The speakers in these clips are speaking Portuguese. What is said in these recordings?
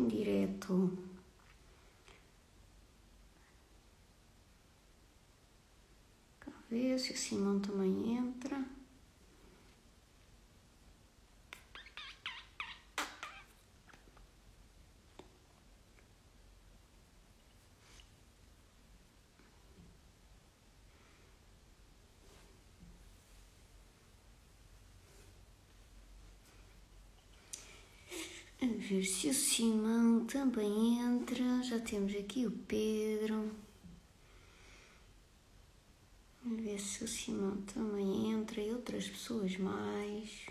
em direto. Cá ver se o Simão também entra. A ver se o Simão também entra. Já temos aqui o Pedro. A ver se o Simão também entra e outras pessoas mais.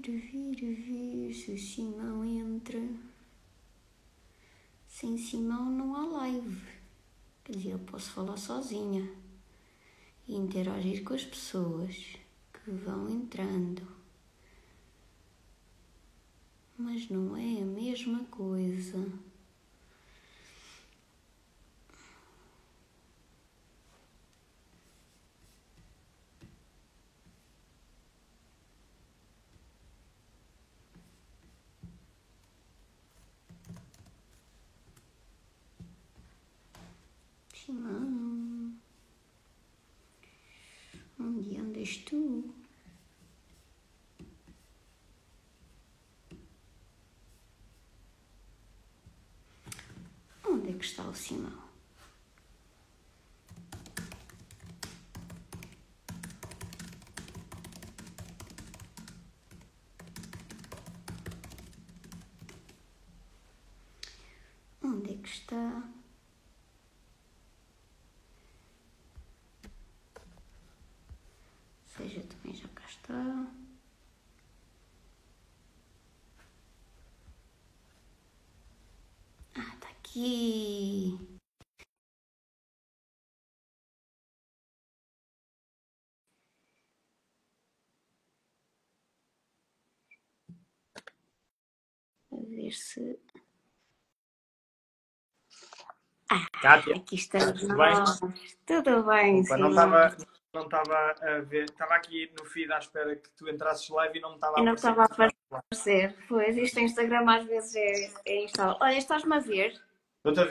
Vir se o Simão entra. Sem Simão não há live. Quer dizer, eu posso falar sozinha e interagir com as pessoas que vão entrando. Mas não é a mesma coisa. Simão, onde andas tu? Onde é que está o Simão? Onde é que está? Seja também já cá está. Ah, está aqui. A ver se... Kátia, aqui estamos tudo nós. Tudo bem, Opa, não estava a ver, estava aqui no feed à espera que tu entrasses live e não me estava a Eu não aparecer. estava a aparecer. Pois, isto no Instagram às vezes é instável. Olha, estás-me a ver? Estou-te a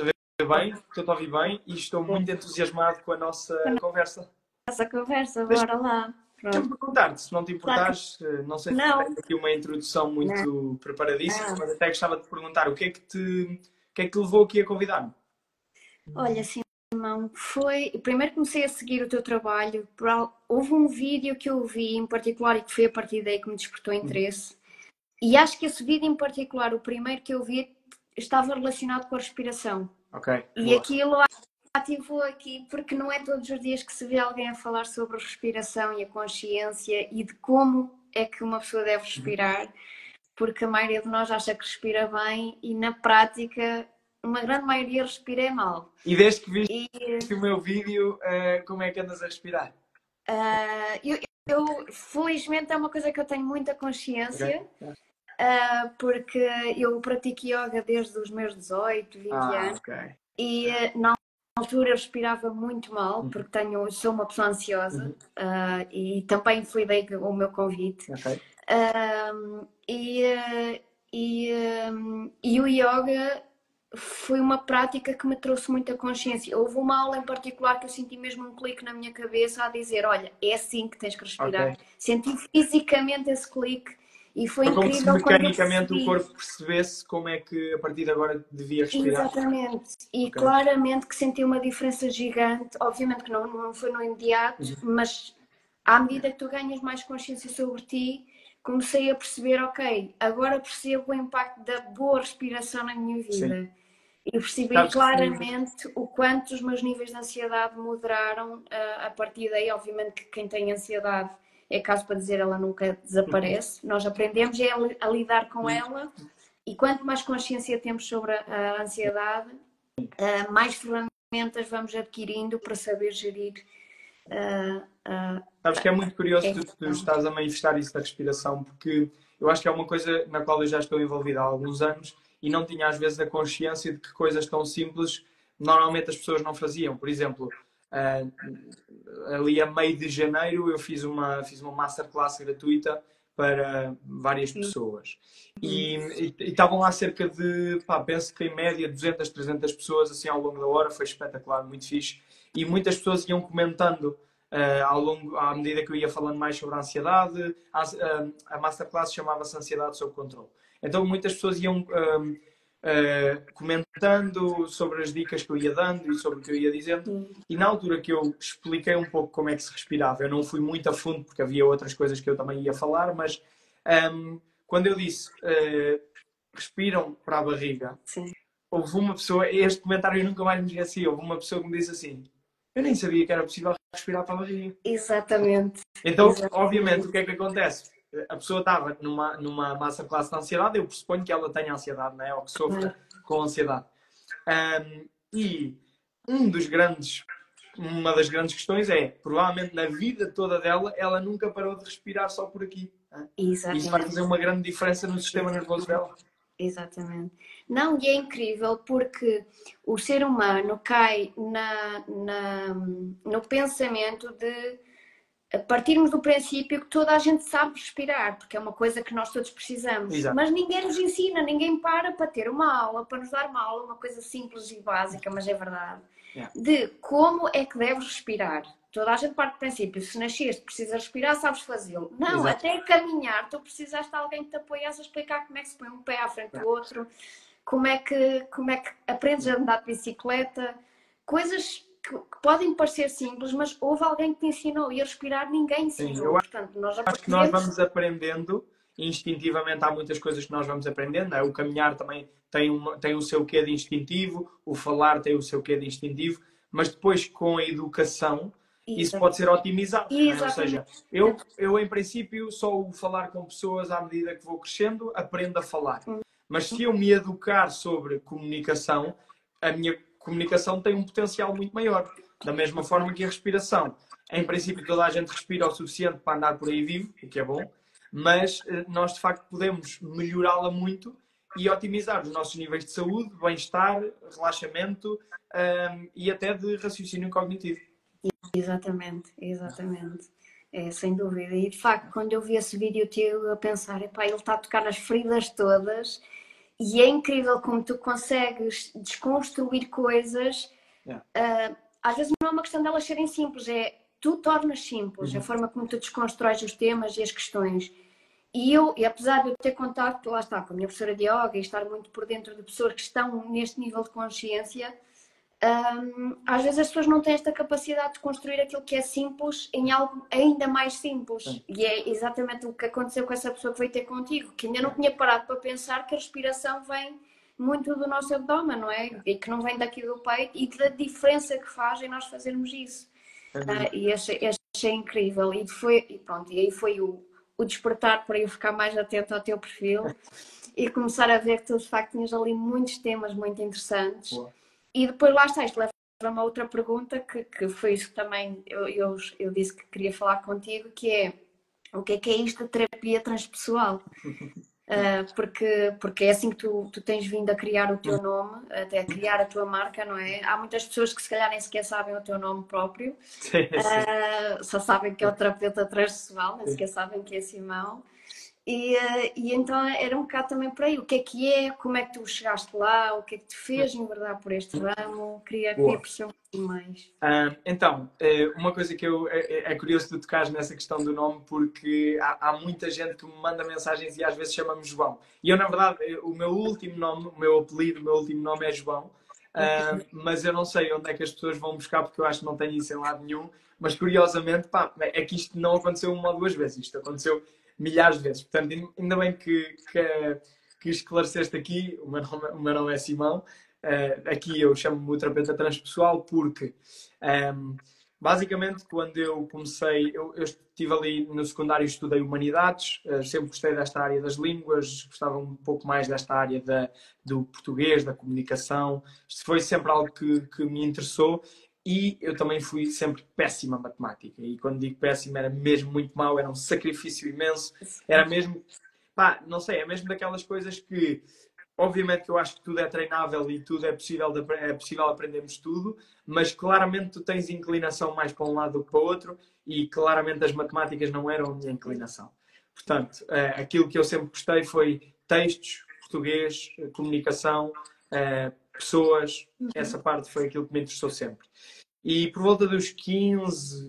ver bem, estou-te a ouvir bem e estou muito entusiasmado com a nossa conversa. Essa conversa, bora lá. Deixa-me Pronto. perguntar-te, se não te Claro importares, não sei se não. tens aqui uma introdução muito preparadíssima, Não. mas até gostava de te perguntar o que é que te levou aqui a convidar-me? Olha, Simão, foi. Primeiro comecei a seguir o teu trabalho. Houve um vídeo que eu vi em particular e que foi a partir daí que me despertou interesse. E acho que esse vídeo em particular, o primeiro que eu vi, estava relacionado com a respiração. Ok. E Boa. aquilo ativou aqui, porque não é todos os dias que se vê alguém a falar sobre a respiração e a consciência e de como é que uma pessoa deve respirar, porque a maioria de nós acha que respira bem e na prática uma grande maioria respira é mal. E desde que viste o meu vídeo, como é que andas a respirar? Eu, felizmente, é uma coisa que eu tenho muita consciência, Okay. porque eu pratico yoga desde os meus 18, 20 anos. Okay. E na altura eu respirava muito mal, porque sou uma pessoa ansiosa, e também fui daí o meu convite. Okay. E o yoga foi uma prática que me trouxe muita consciência. Houve uma aula em particular que eu senti mesmo um clique na minha cabeça a dizer, olha, é assim que tens que respirar. Okay. Senti fisicamente esse clique e foi incrível. Como se mecanicamente o corpo percebesse como é que a partir de agora devia respirar. Exatamente. E claramente que senti uma diferença gigante. Obviamente que não foi no imediato, mas à medida que tu ganhas mais consciência sobre ti, comecei a perceber, ok, agora percebo o impacto da boa respiração na minha vida. Sim. E percebi claramente o quanto os meus níveis de ansiedade moderaram a partir daí. Obviamente que quem tem ansiedade, é caso para dizer, ela nunca desaparece. Nós aprendemos a lidar com ela e quanto mais consciência temos sobre a ansiedade, mais ferramentas vamos adquirindo para saber gerir. Sabes que é muito curioso tu estás a manifestar isso da respiração, porque eu acho que é uma coisa na qual eu já estou envolvido há alguns anos e não tinha às vezes a consciência de que coisas tão simples normalmente as pessoas não faziam. Por exemplo, ali a meio de janeiro eu fiz uma masterclass gratuita para várias pessoas e estavam lá cerca de, penso que em média 200, 300 pessoas assim ao longo da hora, foi espetacular, muito fixe, e muitas pessoas iam comentando à medida que eu ia falando mais sobre a ansiedade. A masterclass chamava-se Ansiedade sob Controle. Então muitas pessoas iam comentando sobre as dicas que eu ia dando e sobre o que eu ia dizendo. E na altura que eu expliquei um pouco como é que se respirava, eu não fui muito a fundo porque havia outras coisas que eu também ia falar, mas quando eu disse respiram para a barriga, Sim. Houve uma pessoa, este comentário eu nunca mais me esqueci, houve uma pessoa que me disse assim: eu nem sabia que era possível respirar para a barriga. Exatamente. Então, obviamente, o que é que acontece? A pessoa estava numa masterclass de ansiedade, eu pressuponho que ela tenha ansiedade, não é? Ou que sofra com ansiedade. E uma das grandes questões é, provavelmente na vida toda dela, ela nunca parou de respirar só por aqui. Exatamente. Isso vai fazer uma grande diferença no sistema nervoso dela. Exatamente. Não, e é incrível porque o ser humano cai no pensamento de partirmos do princípio que toda a gente sabe respirar, porque é uma coisa que nós todos precisamos. Exato. Mas ninguém nos ensina, ninguém para ter uma aula, para nos dar uma aula, uma coisa simples e básica, mas é verdade, de como é que deves respirar. Toda a gente parte do princípio, se nasceste, precisas respirar, sabes fazê-lo. Não, Exato. até caminhar, tu precisaste de alguém que te apoiasse a explicar como é que se põe um pé à frente do outro, como é que aprendes a andar de bicicleta, coisas que podem parecer simples, mas houve alguém que te ensinou, e a respirar ninguém ensinou. Sim, eu Portanto, acho que nós vamos aprendendo, instintivamente há muitas coisas que nós vamos aprendendo, o caminhar também tem o seu quê de instintivo, o falar tem o seu quê de instintivo, mas depois com a educação isso pode ser otimizado. Ou seja, eu em princípio só o falar com pessoas à medida que vou crescendo aprendo a falar. Mas se eu me educar sobre comunicação, a minha comunicação tem um potencial muito maior. Da mesma forma que a respiração. Em princípio toda a gente respira o suficiente para andar por aí vivo, o que é bom, mas nós de facto podemos melhorá-la muito e otimizar os nossos níveis de saúde, bem-estar, relaxamento e até de raciocínio cognitivo. Exatamente. É, sem dúvida. E de facto, quando eu vi esse vídeo teu, a pensar, epá, ele está a tocar nas feridas todas e é incrível como tu consegues desconstruir coisas. Às vezes não é uma questão delas serem simples, é tu tornas simples a forma como tu desconstróis os temas e as questões. E apesar de eu ter contato, lá está, com a minha professora de yoga e estar muito por dentro de pessoas que estão neste nível de consciência, às vezes as pessoas não têm esta capacidade de construir aquilo que é simples em algo ainda mais simples. Sim. E é exatamente o que aconteceu com essa pessoa que veio ter contigo, que ainda não tinha parado para pensar que a respiração vem muito do nosso abdômen, não é? E que não vem daqui do peito e da diferença que faz em nós fazermos isso. E achei incrível. E aí foi o despertar para eu ficar mais atento ao teu perfil e começar a ver que tu de facto tinhas ali muitos temas muito interessantes. Boa. E depois lá está, isto leva-me a outra pergunta que foi isso que também eu disse que queria falar contigo, que é o que é isto de terapia transpessoal? Porque é assim que tu tens vindo a criar o teu nome, até a criar a tua marca, não é? Há muitas pessoas que se calhar nem sequer sabem o teu nome próprio, sim. Só sabem que é o terapeuta transpessoal, nem sequer sabem que é Simão. E então era um bocado também por aí, o que é, como é que tu chegaste lá, o que é que te fez enverdar por este ramo, queria perceber um pouquinho mais. Então, uma coisa que é curioso tu tocares nessa questão do nome, porque há muita gente que me manda mensagens e às vezes chama-me João. E eu, na verdade, o meu último nome, o meu apelido, o meu último nome é João, mas eu não sei onde é que as pessoas vão buscar, porque eu acho que não tenho isso em lado nenhum, mas curiosamente, é que isto não aconteceu uma ou duas vezes, isto aconteceu milhares de vezes. Portanto, ainda bem que esclareceste aqui, o meu nome é Simão. Aqui eu chamo-me o terapeuta transpessoal porque Basicamente, quando eu comecei, eu estive ali no secundário, estudei Humanidades, sempre gostei desta área das línguas, gostava um pouco mais desta área do português, da comunicação. Isto foi sempre algo que me interessou e eu também fui sempre péssima a matemática. E quando digo péssimo, era mesmo muito mau, era um sacrifício imenso, era mesmo, pá, não sei, é mesmo daquelas coisas que obviamente que eu acho que tudo é treinável e tudo é possível aprendermos tudo, mas claramente tu tens inclinação mais para um lado do que para o outro e claramente as matemáticas não eram a minha inclinação. Portanto, aquilo que eu sempre gostei foi textos, português, comunicação, pessoas, essa parte foi aquilo que me interessou sempre. E por volta dos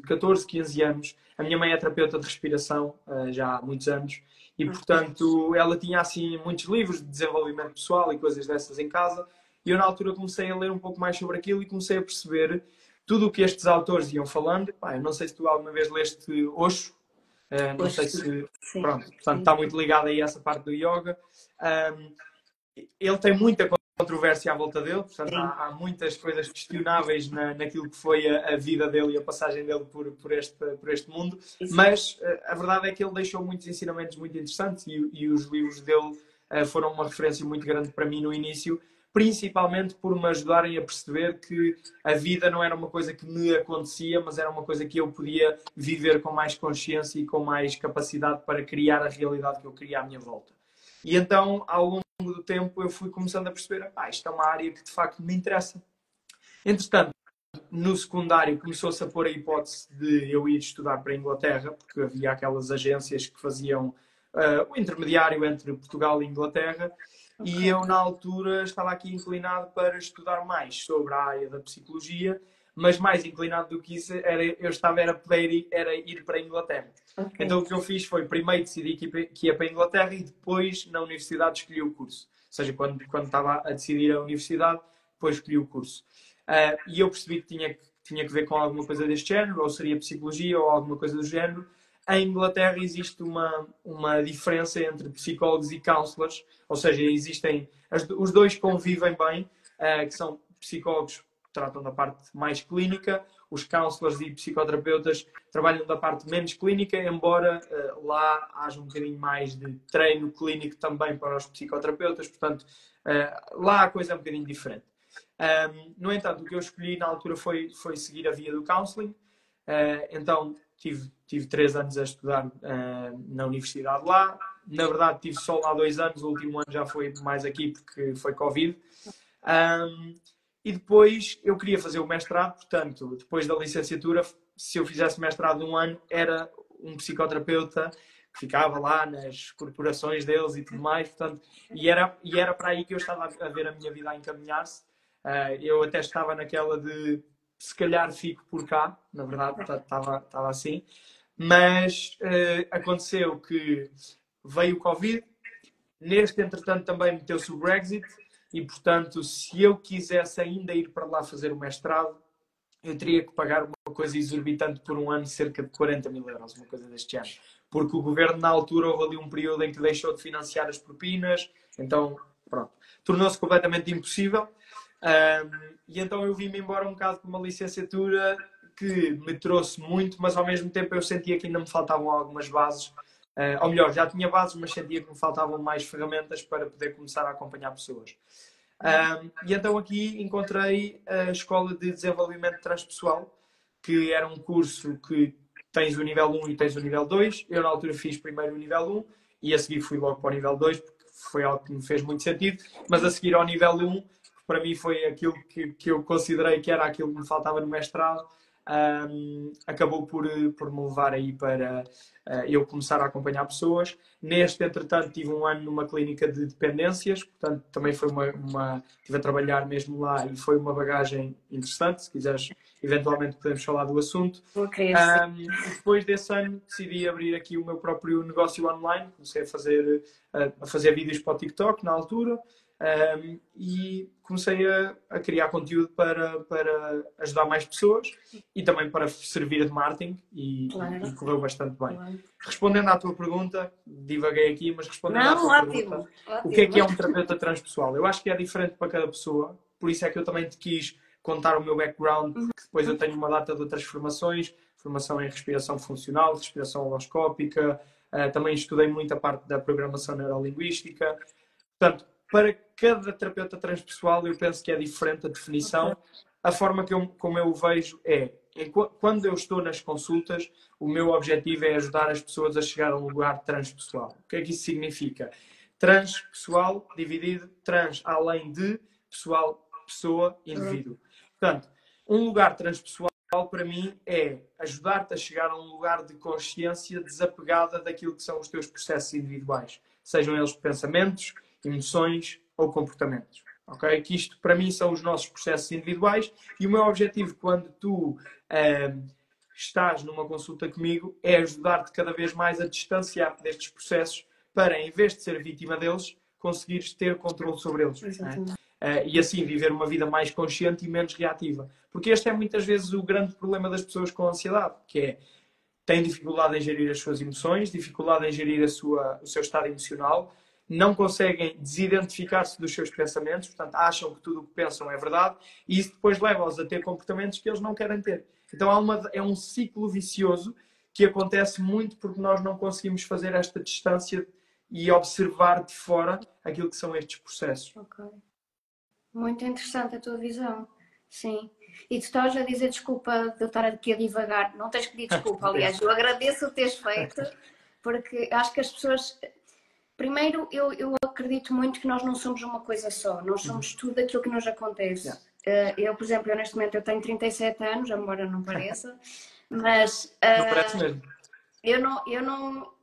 14, 15 anos, a minha mãe é terapeuta de respiração, já há muitos anos, e portanto ela tinha assim muitos livros de desenvolvimento pessoal e coisas dessas em casa, e eu na altura comecei a ler um pouco mais sobre aquilo e comecei a perceber tudo o que estes autores iam falando. Pá, eu não sei se tu alguma vez leste Osho, não sei se... Pronto, portanto está muito ligado aí a essa parte do yoga. Ele tem muita controvérsia à volta dele, portanto há muitas coisas questionáveis naquilo que foi a vida dele e a passagem dele por este mundo, mas a verdade é que ele deixou muitos ensinamentos muito interessantes e os livros dele foram uma referência muito grande para mim no início, principalmente por me ajudarem a perceber que a vida não era uma coisa que me acontecia, mas era uma coisa que eu podia viver com mais consciência e com mais capacidade para criar a realidade que eu queria à minha volta. E então, ao longo do tempo, eu fui começando a perceber, isto é uma área que de facto me interessa. Entretanto, no secundário começou-se a pôr a hipótese de eu ir estudar para a Inglaterra, porque havia aquelas agências que faziam o intermediário entre Portugal e Inglaterra, e eu na altura estava aqui inclinado para estudar mais sobre a área da psicologia, mas mais inclinado do que isso, era ir para a Inglaterra. Okay. Então o que eu fiz foi, primeiro decidi que ia para a Inglaterra e depois na universidade escolhi o curso. Ou seja, quando estava a decidir a universidade, depois escolhi o curso. E eu percebi que tinha que ver com alguma coisa deste género, ou seria psicologia ou alguma coisa do género. Em Inglaterra existe uma diferença entre psicólogos e counselors, ou seja, existem os dois convivem bem, que são psicólogos que tratam da parte mais clínica, os counselors e psicoterapeutas trabalham da parte menos clínica, embora lá haja um bocadinho mais de treino clínico também para os psicoterapeutas, portanto, lá a coisa é um bocadinho diferente. No entanto, o que eu escolhi na altura foi seguir a via do counseling, então tive 3 anos a estudar na universidade lá. Na verdade, tive só lá 2 anos, o último ano já foi mais aqui porque foi Covid. E depois eu queria fazer o mestrado, portanto, depois da licenciatura, se eu fizesse mestrado de 1 ano, era um psicoterapeuta que ficava lá nas corporações deles e tudo mais, portanto, e era para aí que eu estava a ver a minha vida a encaminhar-se. Eu até estava naquela de, se calhar fico por cá, na verdade, estava assim, mas aconteceu que veio o Covid, neste entretanto também meteu-se o Brexit, e, portanto, se eu quisesse ainda ir para lá fazer o mestrado, eu teria que pagar uma coisa exorbitante por 1 ano, cerca de 40 mil euros, uma coisa deste género. Porque o governo, na altura, houve ali um período em que deixou de financiar as propinas, então, pronto, tornou-se completamente impossível. E então eu vim-me embora um bocado com uma licenciatura que me trouxe muito, mas ao mesmo tempo eu sentia que ainda me faltavam algumas bases. Ou melhor, já tinha bases, mas sentia que me faltavam mais ferramentas para poder começar a acompanhar pessoas. E então aqui encontrei a Escola de Desenvolvimento Transpessoal, que era um curso que tens o nível 1 e tens o nível 2. Eu na altura fiz primeiro o nível 1 e a seguir fui logo para o nível 2, porque foi algo que me fez muito sentido. Mas a seguir ao nível 1, para mim foi aquilo que eu considerei que era aquilo que me faltava no mestrado. Acabou por me levar aí para eu começar a acompanhar pessoas. Neste, entretanto, tive 1 ano numa clínica de dependências, portanto, também foi estive a trabalhar mesmo lá e foi uma bagagem interessante. Se quiseres, eventualmente podemos falar do assunto. Depois desse ano, decidi abrir aqui o meu próprio negócio online. Comecei a fazer vídeos para o TikTok na altura. E comecei a criar conteúdo para ajudar mais pessoas e também para servir de marketing e correu bastante bem. Claro. Respondendo à tua pergunta, divaguei aqui, mas respondendo à tua pergunta, o que é um terapeuta transpessoal? Eu acho que é diferente para cada pessoa, por isso é que eu também te quis contar o meu background, que depois eu tenho uma data de outras formações, formação em respiração funcional, respiração holoscópica, também estudei muito a parte da programação neurolinguística. Portanto, para cada terapeuta transpessoal eu penso que é diferente a definição. A forma como eu o vejo quando eu estou nas consultas, o meu objetivo é ajudar as pessoas a chegar a um lugar transpessoal. O que é que isso significa? Transpessoal dividido, trans além de, pessoal, pessoa, indivíduo. Portanto, um lugar transpessoal para mim é ajudar-te a chegar a um lugar de consciência desapegada daquilo que são os teus processos individuais. Sejam eles pensamentos, emoções ou comportamentos. Okay? Que isto, para mim, são os nossos processos individuais e o meu objetivo quando tu estás numa consulta comigo é ajudar-te cada vez mais a distanciar-te destes processos para, em vez de ser vítima deles, conseguires ter controle sobre eles. E assim viver uma vida mais consciente e menos reativa. Porque este é muitas vezes o grande problema das pessoas com ansiedade, que é têm dificuldade em gerir as suas emoções, dificuldade em gerir o seu estado emocional, não conseguem desidentificar-se dos seus pensamentos, portanto acham que tudo o que pensam é verdade e isso depois leva-os a ter comportamentos que eles não querem ter. Então é um ciclo vicioso que acontece muito porque nós não conseguimos fazer esta distância e observar de fora aquilo que são estes processos. Ok. Muito interessante a tua visão. Sim. E tu estavas a dizer, desculpa de eu estar aqui a divagar. Não tens que pedir desculpa, aliás. Eu agradeço o teres feito, porque acho que as pessoas... Primeiro, eu acredito muito que nós não somos uma coisa só. Nós somos tudo aquilo que nos acontece. Eu, por exemplo, neste momento eu tenho 37 anos, embora não pareça, mas... Não parece mesmo.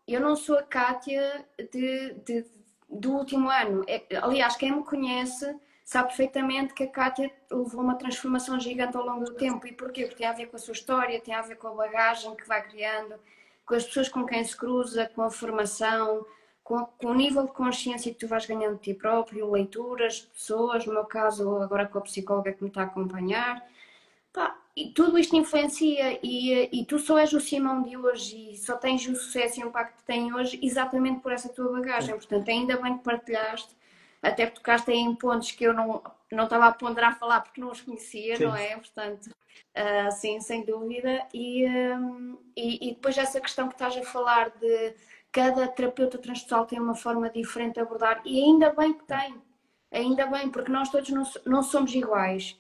Eu não sou a Kátia do último ano. Aliás, quem me conhece sabe perfeitamente que a Kátia levou uma transformação gigante ao longo do tempo. E porquê? Porque tem a ver com a sua história, tem a ver com a bagagem que vai criando, com as pessoas com quem se cruza, com a formação, com o nível de consciência que tu vais ganhando de ti próprio, leituras, pessoas, no meu caso agora com a psicóloga que me está a acompanhar. E tudo isto influencia e tu só és o Simão de hoje e só tens o sucesso e o impacto que tens hoje exatamente por essa tua bagagem. Portanto, ainda bem que partilhaste, até porque tocaste em pontos que eu não estava a ponderar a falar porque não os conhecia, sim, não é? Portanto, sim, sem dúvida. E depois essa questão que estás a falar de cada terapeuta transpessoal tem uma forma diferente de abordar e ainda bem que tem, ainda bem, porque nós todos não somos iguais.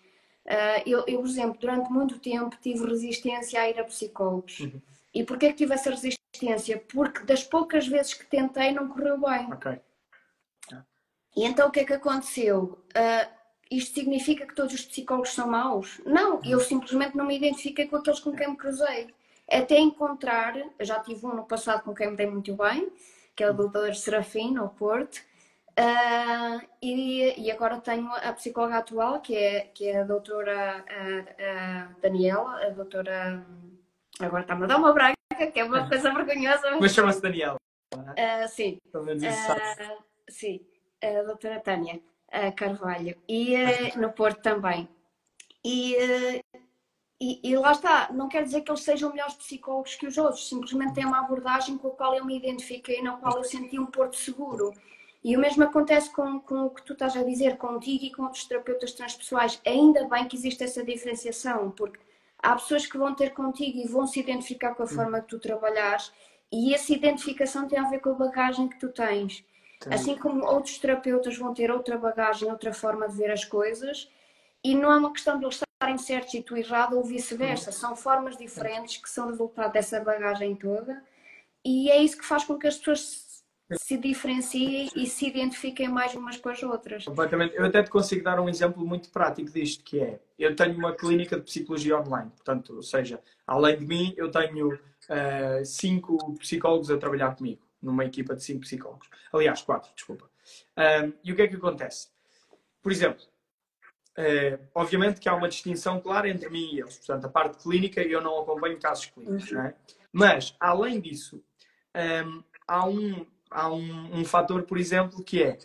Eu, por exemplo, durante muito tempo tive resistência a ir a psicólogos. E porquê que tive essa resistência? Porque das poucas vezes que tentei não correu bem. Okay. E então o que é que aconteceu? Isto significa que todos os psicólogos são maus? Não, eu simplesmente não me identifiquei com aqueles com quem me cruzei. Até encontrar, eu já tive um no passado com quem me dei muito bem, que é o Dr. Serafim, no Porto. E agora tenho a psicóloga atual, que é a doutora Daniela, a doutora... Agora está-me a dar uma branca, que é uma coisa vergonhosa. Mas chama-se Daniela. Sim. Pelo menos isso sabe. Sim, a doutora Tânia Carvalho. E no Porto também. E lá está, não quer dizer que eles sejam melhores psicólogos que os outros, simplesmente têm uma abordagem com a qual eu me identifiquei e na qual eu senti um porto seguro. E o mesmo acontece com o que tu estás a dizer contigo e com outros terapeutas transpessoais. Ainda bem que existe essa diferenciação, porque há pessoas que vão ter contigo e vão se identificar com a forma que tu trabalhares e essa identificação tem a ver com a bagagem que tu tens. Sim. Assim como outros terapeutas vão ter outra bagagem, outra forma de ver as coisas e não é uma questão de eles estarem certos e tu errado ou vice-versa. São formas diferentes que são resultado dessa bagagem toda e é isso que faz com que as pessoas se diferenciem e se identifiquem mais umas com as outras. Completamente. Eu até te consigo dar um exemplo muito prático disto, que é, eu tenho uma clínica de psicologia online, portanto, ou seja, além de mim, eu tenho 5 psicólogos a trabalhar comigo, numa equipa de 5 psicólogos. Aliás, 4, desculpa. E o que é que acontece? Por exemplo, obviamente que há uma distinção clara entre mim e eles. Portanto, a parte clínica, eu não acompanho casos clínicos, não é? Mas, além disso, há um fator, por exemplo, que é...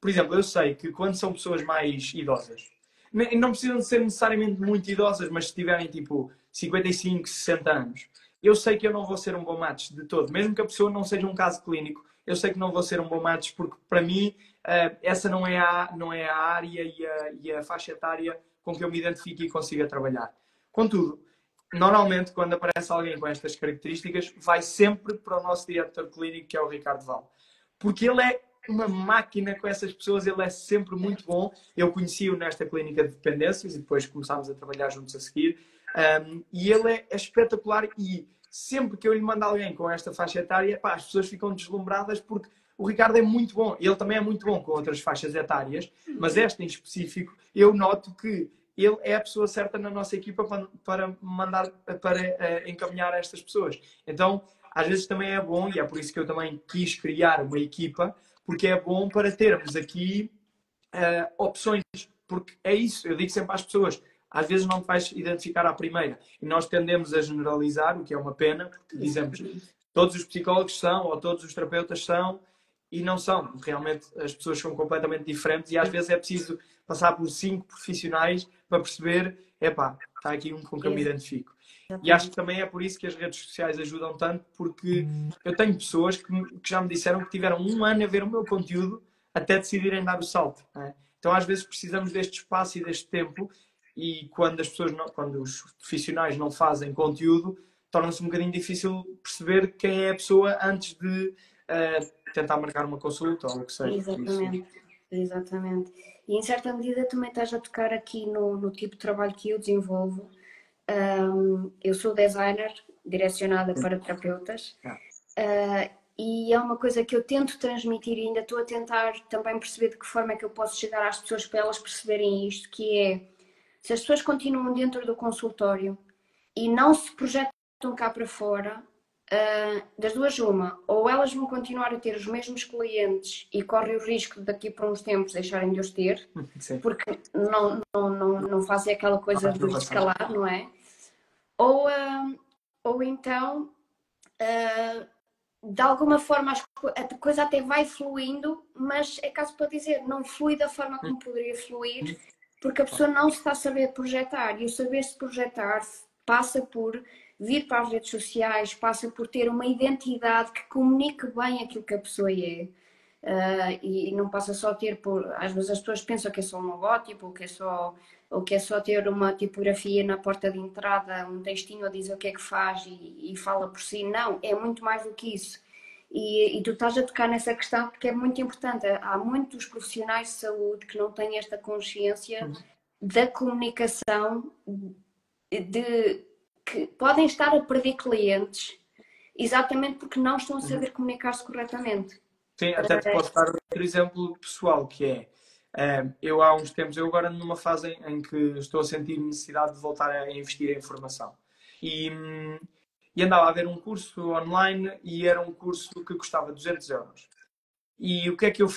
Por exemplo, eu sei que quando são pessoas mais idosas, não precisam de ser necessariamente muito idosas, mas se tiverem tipo 55, 60 anos, eu sei que eu não vou ser um bom match de todo. Mesmo que a pessoa não seja um caso clínico, eu sei que não vou ser um bom match porque, para mim, essa não é a área e a faixa etária com que eu me identifique e consiga trabalhar. Contudo, normalmente, quando aparece alguém com estas características, vai sempre para o nosso diretor clínico, que é o Ricardo Val. Porque ele é uma máquina com essas pessoas, ele é sempre muito bom. Eu conheci-o nesta clínica de dependências e depois começámos a trabalhar juntos a seguir. E ele é espetacular e sempre que eu lhe mando alguém com esta faixa etária, pá, as pessoas ficam deslumbradas porque o Ricardo é muito bom. Ele também é muito bom com outras faixas etárias, mas esta em específico, eu noto que ele é a pessoa certa na nossa equipa para mandar, para encaminhar estas pessoas. Então, às vezes também é bom, e é por isso que eu também quis criar uma equipa, porque é bom para termos aqui opções, porque é isso, eu digo sempre às pessoas, às vezes não te vais identificar à primeira, e nós tendemos a generalizar, o que é uma pena, porque dizemos todos os psicólogos são, ou todos os terapeutas são, e não são. Realmente as pessoas são completamente diferentes e às vezes é preciso passar por 5 profissionais para perceber, epá, está aqui um com que eu me identifico. E acho que também é por isso que as redes sociais ajudam tanto, porque eu tenho pessoas que já me disseram que tiveram 1 ano a ver o meu conteúdo até decidirem dar o salto. Não é? Então às vezes precisamos deste espaço e deste tempo, e quando as pessoas quando os profissionais não fazem conteúdo, torna-se um bocadinho difícil perceber quem é a pessoa antes de tentar marcar uma consulta ou o que seja. Exatamente, exatamente. E em certa medida também estás a tocar aqui no tipo de trabalho que eu desenvolvo. Eu sou designer direcionada para terapeutas e é uma coisa que eu tento transmitir e ainda estou a tentar também perceber de que forma é que eu posso chegar às pessoas para elas perceberem isto, que é, se as pessoas continuam dentro do consultório e não se projetam cá para fora, das duas uma, ou elas vão continuar a ter os mesmos clientes e correm o risco de daqui por uns tempos deixarem de os ter, Sim. porque não fazem aquela coisa de escalar, não é? Ou então, de alguma forma a coisa até vai fluindo, mas é caso para dizer, não flui da forma como poderia fluir, porque a pessoa não se está a saber projetar, e o saber-se projetar passa por vir para as redes sociais, passa por ter uma identidade que comunique bem aquilo que a pessoa é. E não passa só a ter, às vezes as pessoas pensam que é só um logótipo, ou que é só ter uma tipografia na porta de entrada, um textinho a dizer o que é que faz e fala por si. Não, é muito mais do que isso. E tu estás a tocar nessa questão porque é muito importante. Há muitos profissionais de saúde que não têm esta consciência da comunicação, que podem estar a perder clientes exatamente porque não estão a saber comunicar-se corretamente. Sim, até te posso dar outro exemplo pessoal, que é, eu há uns tempos, eu agora numa fase em que estou a sentir necessidade de voltar a investir em formação. E andava a ver um curso online e era um curso que custava 200 euros. E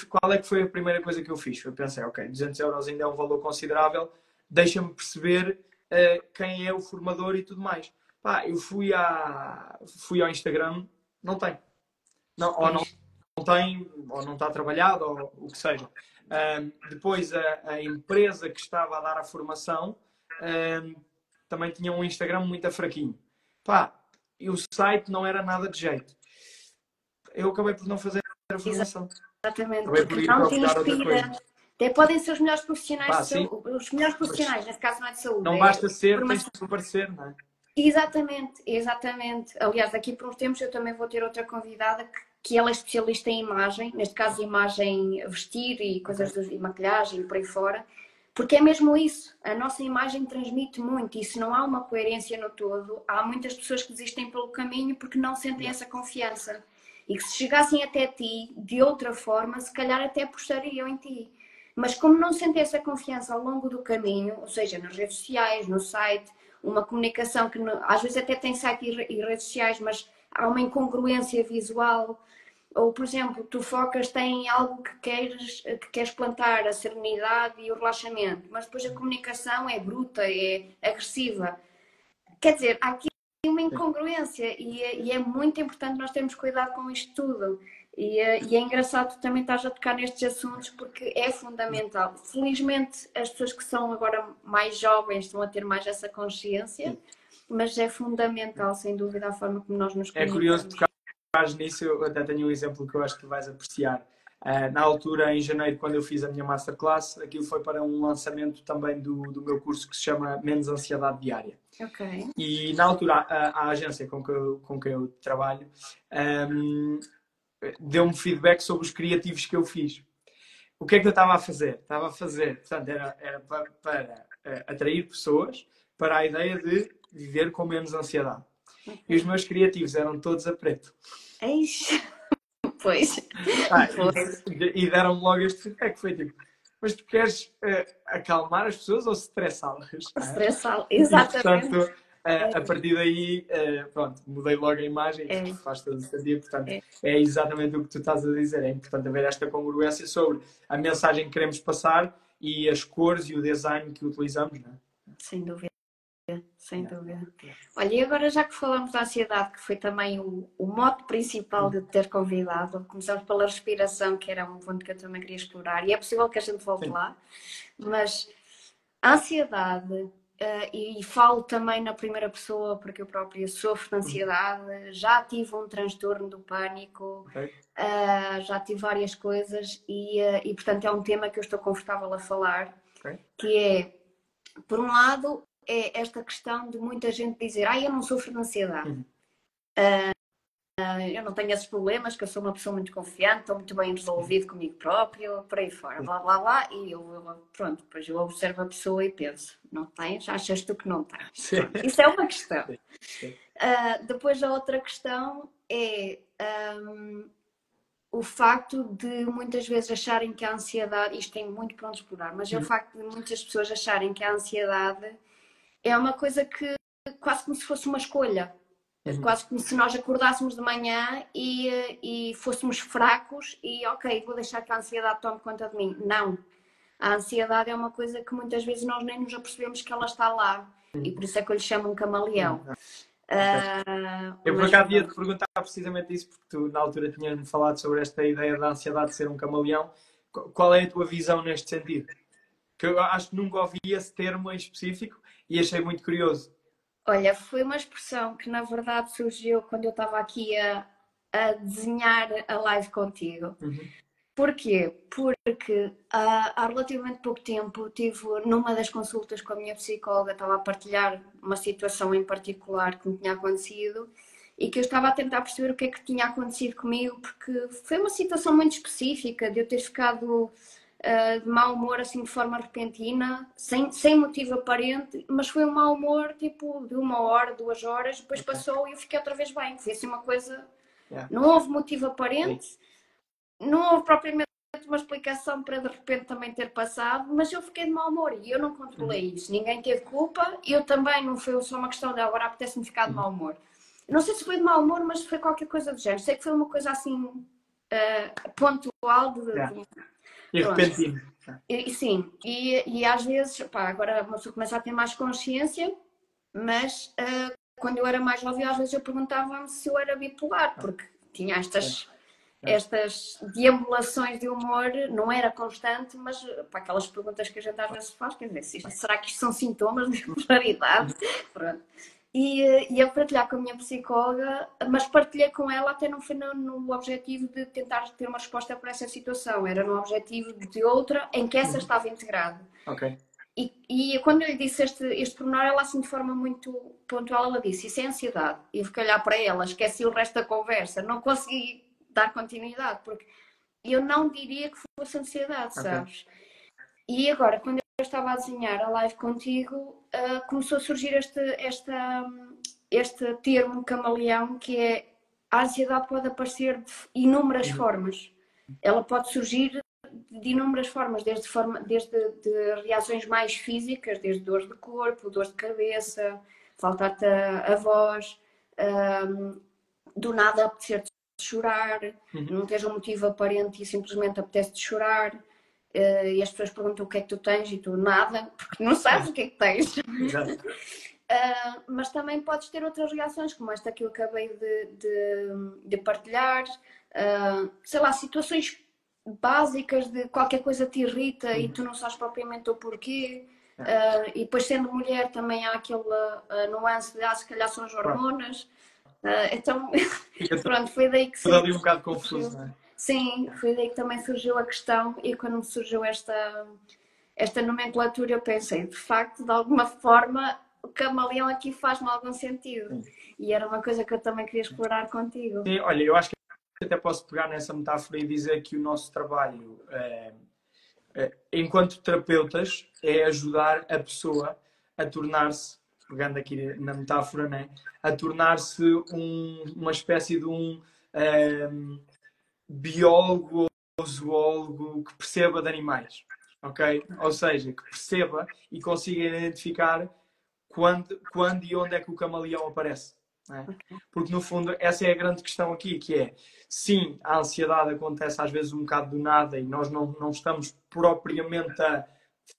qual é que foi a primeira coisa que eu fiz? Eu pensei, ok, 200 euros ainda é um valor considerável, deixa-me perceber quem é o formador e tudo mais. Pá, eu fui ao Instagram, não tem. Ou não tem, ou não está trabalhado, ou o que seja. Depois, a empresa que estava a dar a formação também tinha um Instagram muito fraquinho. Pá, e o site não era nada de jeito. Eu acabei por não fazer a formação. Exatamente, porque não te inspira. Até podem ser os melhores profissionais de saúde. Os melhores profissionais, nesse caso não é de saúde. Não basta ser, tens de aparecer, não é? Exatamente, exatamente. Aliás, daqui por uns tempos eu também vou ter outra convidada que ela é especialista em imagem, neste caso imagem vestir e coisas e maquilhagem e por aí fora, porque é mesmo isso, a nossa imagem transmite muito e se não há uma coerência no todo, há muitas pessoas que desistem pelo caminho porque não sentem essa confiança e que se chegassem até ti de outra forma, se calhar até apostariam em ti. Mas como não sentem essa confiança ao longo do caminho, ou seja, nas redes sociais, no site, uma comunicação que às vezes até tem site e redes sociais, mas há uma incongruência visual. Ou, por exemplo, tu focas em algo que queres plantar, a serenidade e o relaxamento, mas depois a comunicação é bruta, é agressiva. Quer dizer, há aqui uma incongruência e é muito importante nós termos cuidado com isto tudo. E é engraçado tu também estás a tocar nestes assuntos porque é fundamental. Felizmente as pessoas que são agora mais jovens estão a ter mais essa consciência, mas é fundamental, sem dúvida, a forma como nós nos comunicamos. É curioso tocar nisso, eu até tenho um exemplo que eu acho que vais apreciar. Na altura, em janeiro, quando eu fiz a minha masterclass, aquilo foi para um lançamento também do meu curso que se chama Menos Ansiedade Diária. Ok. E na altura, a agência com quem eu trabalho deu-me feedback sobre os criativos que eu fiz. O que é que eu estava a fazer? Estava a fazer, portanto, era para atrair pessoas para a ideia de viver com menos ansiedade. Okay. E os meus criativos eram todos a preto. Eis. Pois. E deram-me logo este feedback. Foi tipo, mas tu queres acalmar as pessoas ou estressá-las? Estressá-las, exatamente. E, portanto, a partir daí, pronto, mudei logo a imagem, faz todo o sentido. Portanto, é exatamente o que tu estás a dizer. É importante haver esta congruência sobre a mensagem que queremos passar e as cores e o design que utilizamos, não é? Sem dúvida. Sem dúvida. Olha, e agora já que falamos da ansiedade, que foi também o mote principal de te ter convidado, começamos pela respiração, que era um ponto que eu também queria explorar, e é possível que a gente volte lá, mas a ansiedade, e falo também na primeira pessoa, porque eu própria sofro de ansiedade, já tive um transtorno do pânico, já tive várias coisas, e portanto é um tema que eu estou confortável a falar, que é, por um lado, é esta questão de muita gente dizer eu não sofro de ansiedade. Eu não tenho esses problemas, que eu sou uma pessoa muito confiante, estou muito bem resolvido comigo próprio, por aí fora, blá blá blá, e pronto, depois eu observo a pessoa e penso, não tens? Achas tu que não tens? Isso é uma questão. Depois a outra questão é o facto de muitas vezes acharem que a ansiedade, isto tem muito para onde explorar, mas é o facto de muitas pessoas acharem que a ansiedade é uma coisa que quase como se fosse uma escolha. Quase como se nós acordássemos de manhã e fôssemos fracos e ok, vou deixar que a ansiedade tome conta de mim. Não. A ansiedade é uma coisa que muitas vezes nós nem nos apercebemos que ela está lá. E por isso é que eu lhe chamo um camaleão. Eu por acaso ia te perguntar precisamente isso, porque tu na altura tinhas-me falado sobre esta ideia da ansiedade de ser um camaleão. Qual é a tua visão neste sentido? Que eu acho que nunca ouvi esse termo em específico e achei muito curioso. Olha, foi uma expressão que na verdade surgiu quando eu estava aqui a desenhar a live contigo. Porquê? Porque há relativamente pouco tempo estive numa das consultas com a minha psicóloga, estava a partilhar uma situação em particular que me tinha acontecido e que eu estava a tentar perceber o que é que tinha acontecido comigo, porque foi uma situação muito específica de eu ter ficado de mau humor assim de forma repentina, sem motivo aparente, mas foi um mau humor tipo de 1 hora, 2 horas, depois passou e eu fiquei outra vez bem. Foi assim uma coisa, não houve motivo aparente, não houve propriamente uma explicação para de repente também ter passado, mas eu fiquei de mau humor e eu não controlei isso. Ninguém teve culpa, eu também, não foi só uma questão de agora apetece-me ficar de mau humor. Não sei se foi de mau humor, mas foi qualquer coisa do género. Sei que foi uma coisa assim pontual E repentino. Sim, e às vezes, agora uma pessoa começa a ter mais consciência, mas quando eu era mais jovem, às vezes eu perguntava-me se eu era bipolar, porque tinha estas deambulações de humor, não era constante, mas para aquelas perguntas que a gente às vezes faz, quer dizer, será que isto são sintomas de bipolaridade? Pronto. E eu partilhar com a minha psicóloga, mas partilhei com ela até não foi no objetivo de tentar ter uma resposta para essa situação, era no objetivo de outra em que essa estava integrada. Ok. E quando eu lhe disse este pormenor, ela assim de forma muito pontual, ela disse, isso é ansiedade. E eu fiquei a olhar para ela, esqueci o resto da conversa, não consegui dar continuidade, porque eu não diria que fosse ansiedade, sabes? E agora, quando eu estava a desenhar a live contigo, começou a surgir este termo camaleão, que é a ansiedade pode aparecer de inúmeras formas. Ela pode surgir de inúmeras formas, desde de reações mais físicas, desde dores de corpo, dores de cabeça, faltar-te a voz, do nada apetecer-te chorar, não tens um motivo aparente e simplesmente apetece-te chorar. E as pessoas perguntam o que é que tu tens e tu nada, porque não sabes o que é que tens. Mas também podes ter outras reações, como esta que eu acabei de partilhar. Sei lá, situações básicas de qualquer coisa te irrita e tu não sabes propriamente o porquê. E depois, sendo mulher, também há aquela nuance de se calhar são as hormonas. Então, pronto, foi daí que Tudo ali um bocado confuso, não é? Sim, foi daí que também surgiu a questão e quando me surgiu esta nomenclatura eu pensei, de facto, de alguma forma, o camaleão aqui faz-me algum sentido. E era uma coisa que eu também queria explorar contigo. Sim, olha, eu acho que até posso pegar nessa metáfora e dizer que o nosso trabalho, enquanto terapeutas, é ajudar a pessoa a tornar-se, pegando aqui na metáfora, né, a tornar-se uma espécie de um biólogo ou zoólogo que perceba de animais, ok? Ou seja, que perceba e consiga identificar quando e onde é que o camaleão aparece. Não é? Porque, no fundo, essa é a grande questão aqui, que é, sim, a ansiedade acontece às vezes um bocado do nada e nós não estamos propriamente a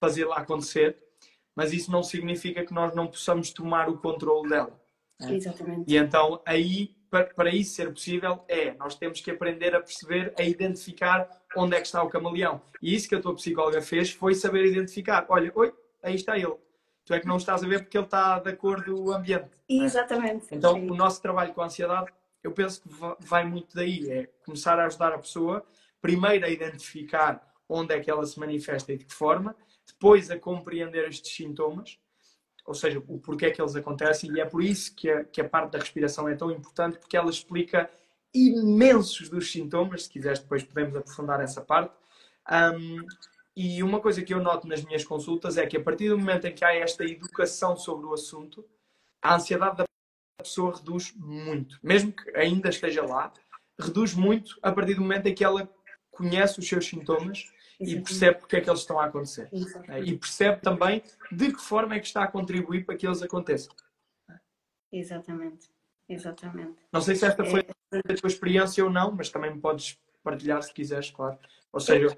fazê-la acontecer, mas isso não significa que nós não possamos tomar o controle dela. É? Exatamente. E então, aí, para isso ser possível, nós temos que aprender a perceber, a identificar onde é que está o camaleão. E isso que a tua psicóloga fez foi saber identificar. Olha, oi, aí está ele. Tu é que não estás a ver porque ele está de acordo com o ambiente. Exatamente. Então, sim, o nosso trabalho com a ansiedade, eu penso que vai muito daí. É começar a ajudar a pessoa, primeiro a identificar onde é que ela se manifesta e de que forma, depois a compreender estes sintomas, ou seja, o porquê que eles acontecem, e é por isso que a parte da respiração é tão importante, porque ela explica imensos dos sintomas. Se quiseres, depois podemos aprofundar essa parte. E uma coisa que eu noto nas minhas consultas é que a partir do momento em que há esta educação sobre o assunto, a ansiedade da pessoa reduz muito. Mesmo que ainda esteja lá, reduz muito a partir do momento em que ela conhece os seus sintomas e percebe porque é que eles estão a acontecer. E percebe também de que forma é que está a contribuir para que eles aconteçam. Exatamente. Exatamente. Não sei se esta foi a tua experiência ou não, mas também me podes partilhar se quiseres, claro. Ou seja,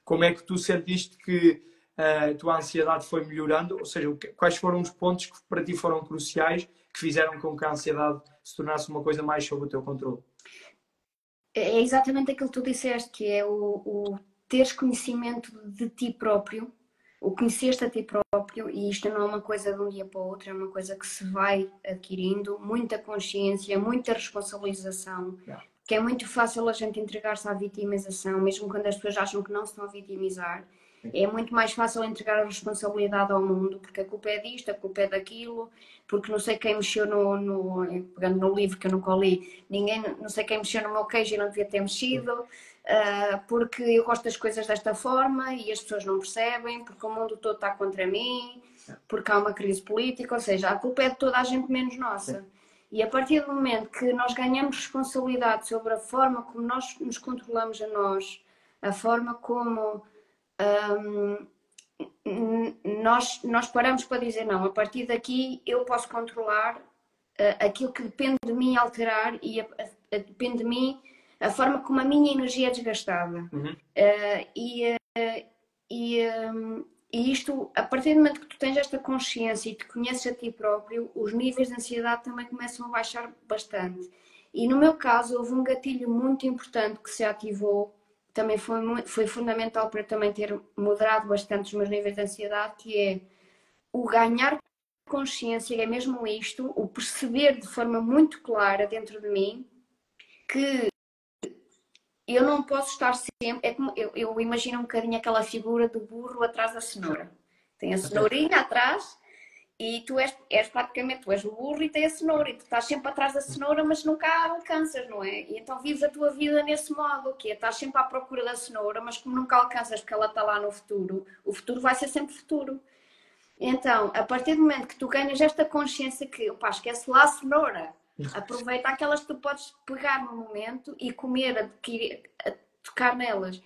como é que tu sentiste que a tua ansiedade foi melhorando? Ou seja, quais foram os pontos que para ti foram cruciais que fizeram com que a ansiedade se tornasse uma coisa mais sob o teu controle? É exatamente aquilo que tu disseste, que é o teres conhecimento de ti próprio, o conheceste a ti próprio, e isto não é uma coisa de um dia para o outro, é uma coisa que se vai adquirindo, muita consciência, muita responsabilização, que é muito fácil a gente entregar-se à vitimização, mesmo quando as pessoas acham que não se estão a vitimizar. É muito mais fácil entregar a responsabilidade ao mundo, porque a culpa é disto, a culpa é daquilo, porque não sei quem mexeu pegando no livro que eu nunca li, não sei quem mexeu no meu queijo e não devia ter mexido, porque eu gosto das coisas desta forma e as pessoas não percebem, porque o mundo todo está contra mim, porque há uma crise política, ou seja, a culpa é de toda a gente menos nossa. E a partir do momento que nós ganhamos responsabilidade sobre a forma como nós nos controlamos a nós, a forma como nós paramos para dizer não, a partir daqui eu posso controlar aquilo que depende de mim alterar e depende de mim a forma como a minha energia é desgastada. E isto, a partir do momento que tu tens esta consciência e te conheces a ti próprio, os níveis de ansiedade também começam a baixar bastante. E no meu caso houve um gatilho muito importante que se ativou, também foi fundamental para também ter moderado bastante os meus níveis de ansiedade, que é o ganhar consciência, é mesmo isto, o perceber de forma muito clara dentro de mim que eu não posso estar sempre... É como, eu imagino um bocadinho aquela figura do burro atrás da cenoura. Tem a cenourinha atrás e tu és praticamente tu és o burro e tem a cenoura. E tu estás sempre atrás da cenoura, mas nunca a alcanças, não é? E então vives a tua vida nesse modo, que é, estás sempre à procura da cenoura, mas como nunca alcanças porque ela está lá no futuro, o futuro vai ser sempre futuro. Então, a partir do momento que tu ganhas esta consciência que, pá, esquece lá a cenoura, aproveita aquelas que tu podes pegar no momento e comer, adquirir, tocar nelas.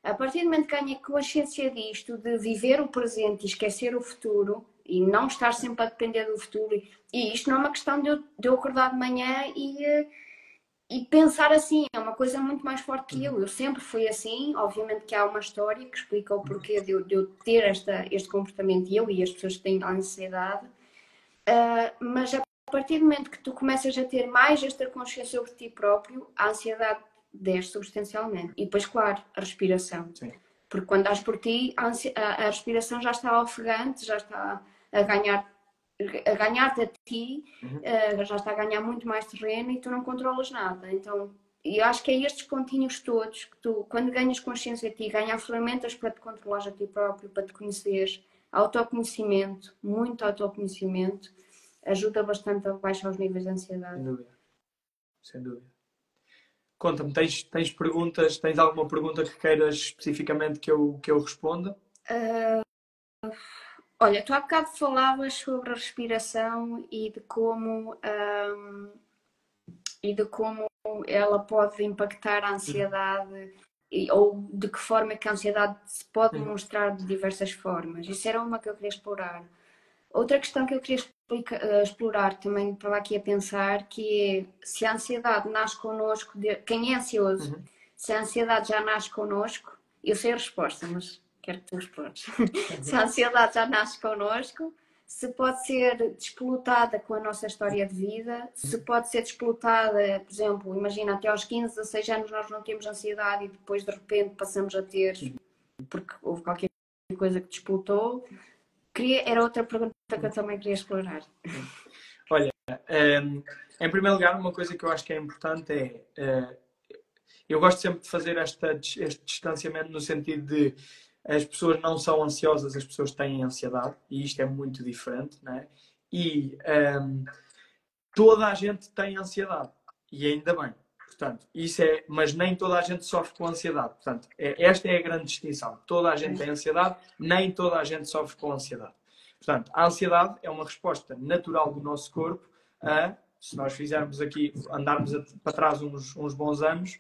A partir do momento que ganha consciência disto, de viver o presente e esquecer o futuro, e não estar sempre a depender do futuro, e isto não é uma questão de eu acordar de manhã e pensar assim, é uma coisa muito mais forte que eu sempre fui assim. Obviamente que há uma história que explica o porquê de eu ter este comportamento, eu e as pessoas que têm ansiedade, mas a partir do momento que tu começas a ter mais esta consciência sobre ti próprio, a ansiedade desce substancialmente. E depois, claro, a respiração. Sim. Porque quando dás por ti, a respiração já está ofegante, já está a ganhar-te a ti, já está a ganhar muito mais terreno e tu não controlas nada. Então, E eu acho que é estes pontinhos todos que tu, quando ganhas consciência de ti, ganhas ferramentas para te controlares a ti próprio, para te conheceres, autoconhecimento, muito autoconhecimento, ajuda bastante a baixar os níveis de ansiedade. Sem dúvida. Sem dúvida. Conta-me, tens perguntas, tens alguma pergunta que queiras especificamente que eu responda? Olha, tu há bocado falavas sobre a respiração e de como ela pode impactar a ansiedade ou de que forma é que a ansiedade se pode mostrar de diversas formas. Isso era uma que eu queria explorar. Outra questão que eu queria explorar também, estava aqui a pensar, que é se a ansiedade nasce connosco, quem é ansioso, se a ansiedade já nasce connosco, eu sei a resposta, mas quero que tu respondas. Se a ansiedade já nasce connosco, se pode ser despolutada com a nossa história de vida, se pode ser despolutada, por exemplo, imagina, até aos 15, 16 anos nós não temos ansiedade e depois de repente passamos a ter, porque houve qualquer coisa que despolutou. Era outra pergunta que eu também queria explorar. Olha, em primeiro lugar, uma coisa que eu acho que é importante é... eu gosto sempre de fazer este distanciamento no sentido de as pessoas não são ansiosas, as pessoas têm ansiedade, e isto é muito diferente, não é? E toda a gente tem ansiedade, e ainda bem. Portanto, mas nem toda a gente sofre com ansiedade. Portanto, esta é a grande distinção. Toda a gente tem ansiedade, nem toda a gente sofre com ansiedade. Portanto, a ansiedade é uma resposta natural do nosso corpo a, se nós fizermos aqui, andarmos para trás uns bons anos,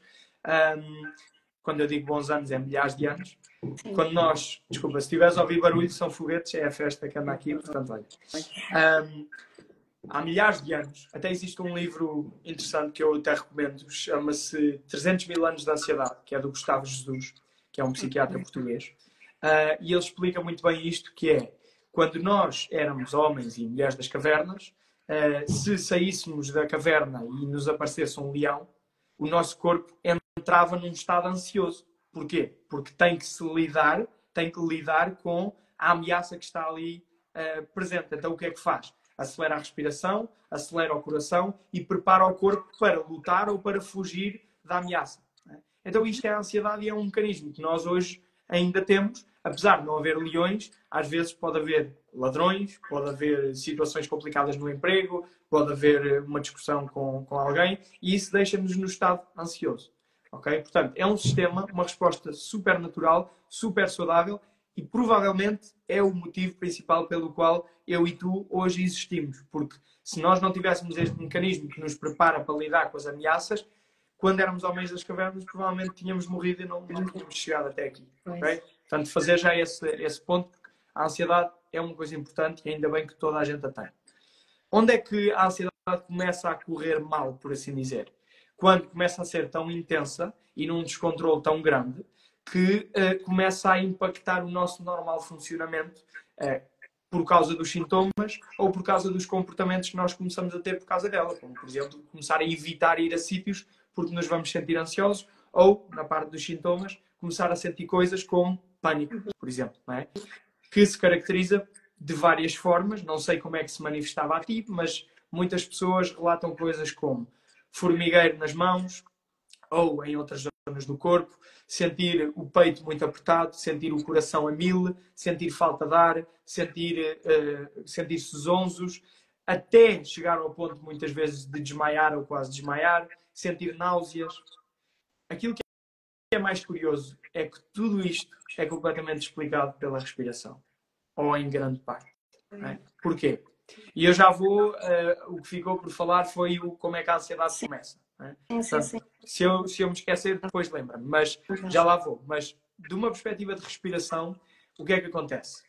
quando eu digo bons anos é milhares de anos, quando nós, desculpa, se estiveres a ouvir barulho, são foguetes, é a festa que anda aqui, portanto, olha. Há milhares de anos, até existe um livro interessante que eu até recomendo, chama-se 300 mil anos de ansiedade, que é do Gustavo Jesus, que é um psiquiatra português. E ele explica muito bem isto, que é, quando nós éramos homens e mulheres das cavernas, se saíssemos da caverna e nos aparecesse um leão, o nosso corpo entrava num estado ansioso. Porquê? Porque tem que lidar com a ameaça que está ali presente. Então o que é que faz? Acelera a respiração, acelera o coração e prepara o corpo para lutar ou para fugir da ameaça. Então isto é a ansiedade e é um mecanismo que nós hoje ainda temos, apesar de não haver leões, às vezes pode haver ladrões, pode haver situações complicadas no emprego, pode haver uma discussão com alguém e isso deixa-nos no estado ansioso. Okay? Portanto, é um sistema, uma resposta super natural, super saudável e provavelmente é o motivo principal pelo qual eu e tu hoje existimos. Porque se nós não tivéssemos este mecanismo que nos prepara para lidar com as ameaças, quando éramos homens das cavernas, provavelmente tínhamos morrido e não tínhamos chegado até aqui. Okay? Portanto, fazer já esse ponto, porque a ansiedade é uma coisa importante e ainda bem que toda a gente a tem. Onde é que a ansiedade começa a correr mal, por assim dizer? Quando começa a ser tão intensa e num descontrole tão grande que começa a impactar o nosso normal funcionamento por causa dos sintomas ou por causa dos comportamentos que nós começamos a ter por causa dela. Como, por exemplo, começar a evitar ir a sítios porque nos vamos sentir ansiosos ou, na parte dos sintomas, começar a sentir coisas como pânico, por exemplo, não é? Que se caracteriza de várias formas. Não sei como é que se manifestava a ti, mas muitas pessoas relatam coisas como formigueiro nas mãos ou em outras zonas do corpo, sentir o peito muito apertado, sentir o coração a 1000, sentir falta de ar, sentir-se zonzos, até chegar ao ponto muitas vezes de desmaiar ou quase desmaiar, sentir náuseas. Aquilo que é mais curioso é que tudo isto é completamente explicado pela respiração, ou em grande parte. Não é? Porquê? E eu já vou, o que ficou por falar foi como é que a ansiedade começa. Não é? Portanto, se eu me esquecer, depois lembra-me, mas já lá vou. Mas de uma perspectiva de respiração, o que é que acontece?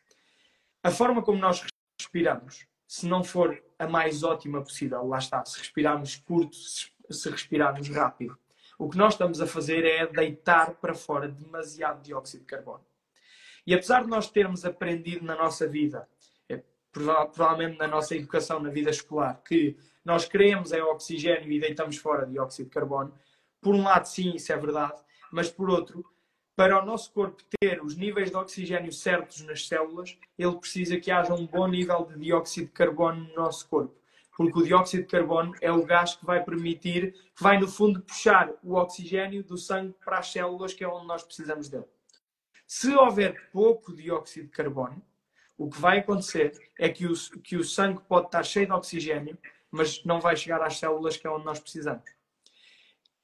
A forma como nós respiramos, se não for a mais ótima possível, lá está, se respirarmos curto, se respirarmos rápido, o que nós estamos a fazer é deitar para fora demasiado dióxido de carbono. E apesar de nós termos aprendido na nossa vida, provavelmente na nossa educação, na vida escolar, que nós queremos é oxigênio e deitamos fora dióxido de carbono, por um lado sim, isso é verdade, mas por outro, para o nosso corpo ter os níveis de oxigênio certos nas células, ele precisa que haja um bom nível de dióxido de carbono no nosso corpo. Porque o dióxido de carbono é o gás que vai permitir, que vai no fundo puxar o oxigênio do sangue para as células, que é onde nós precisamos dele. Se houver pouco dióxido de carbono, o que vai acontecer é que o sangue pode estar cheio de oxigênio, mas não vai chegar às células, que é onde nós precisamos.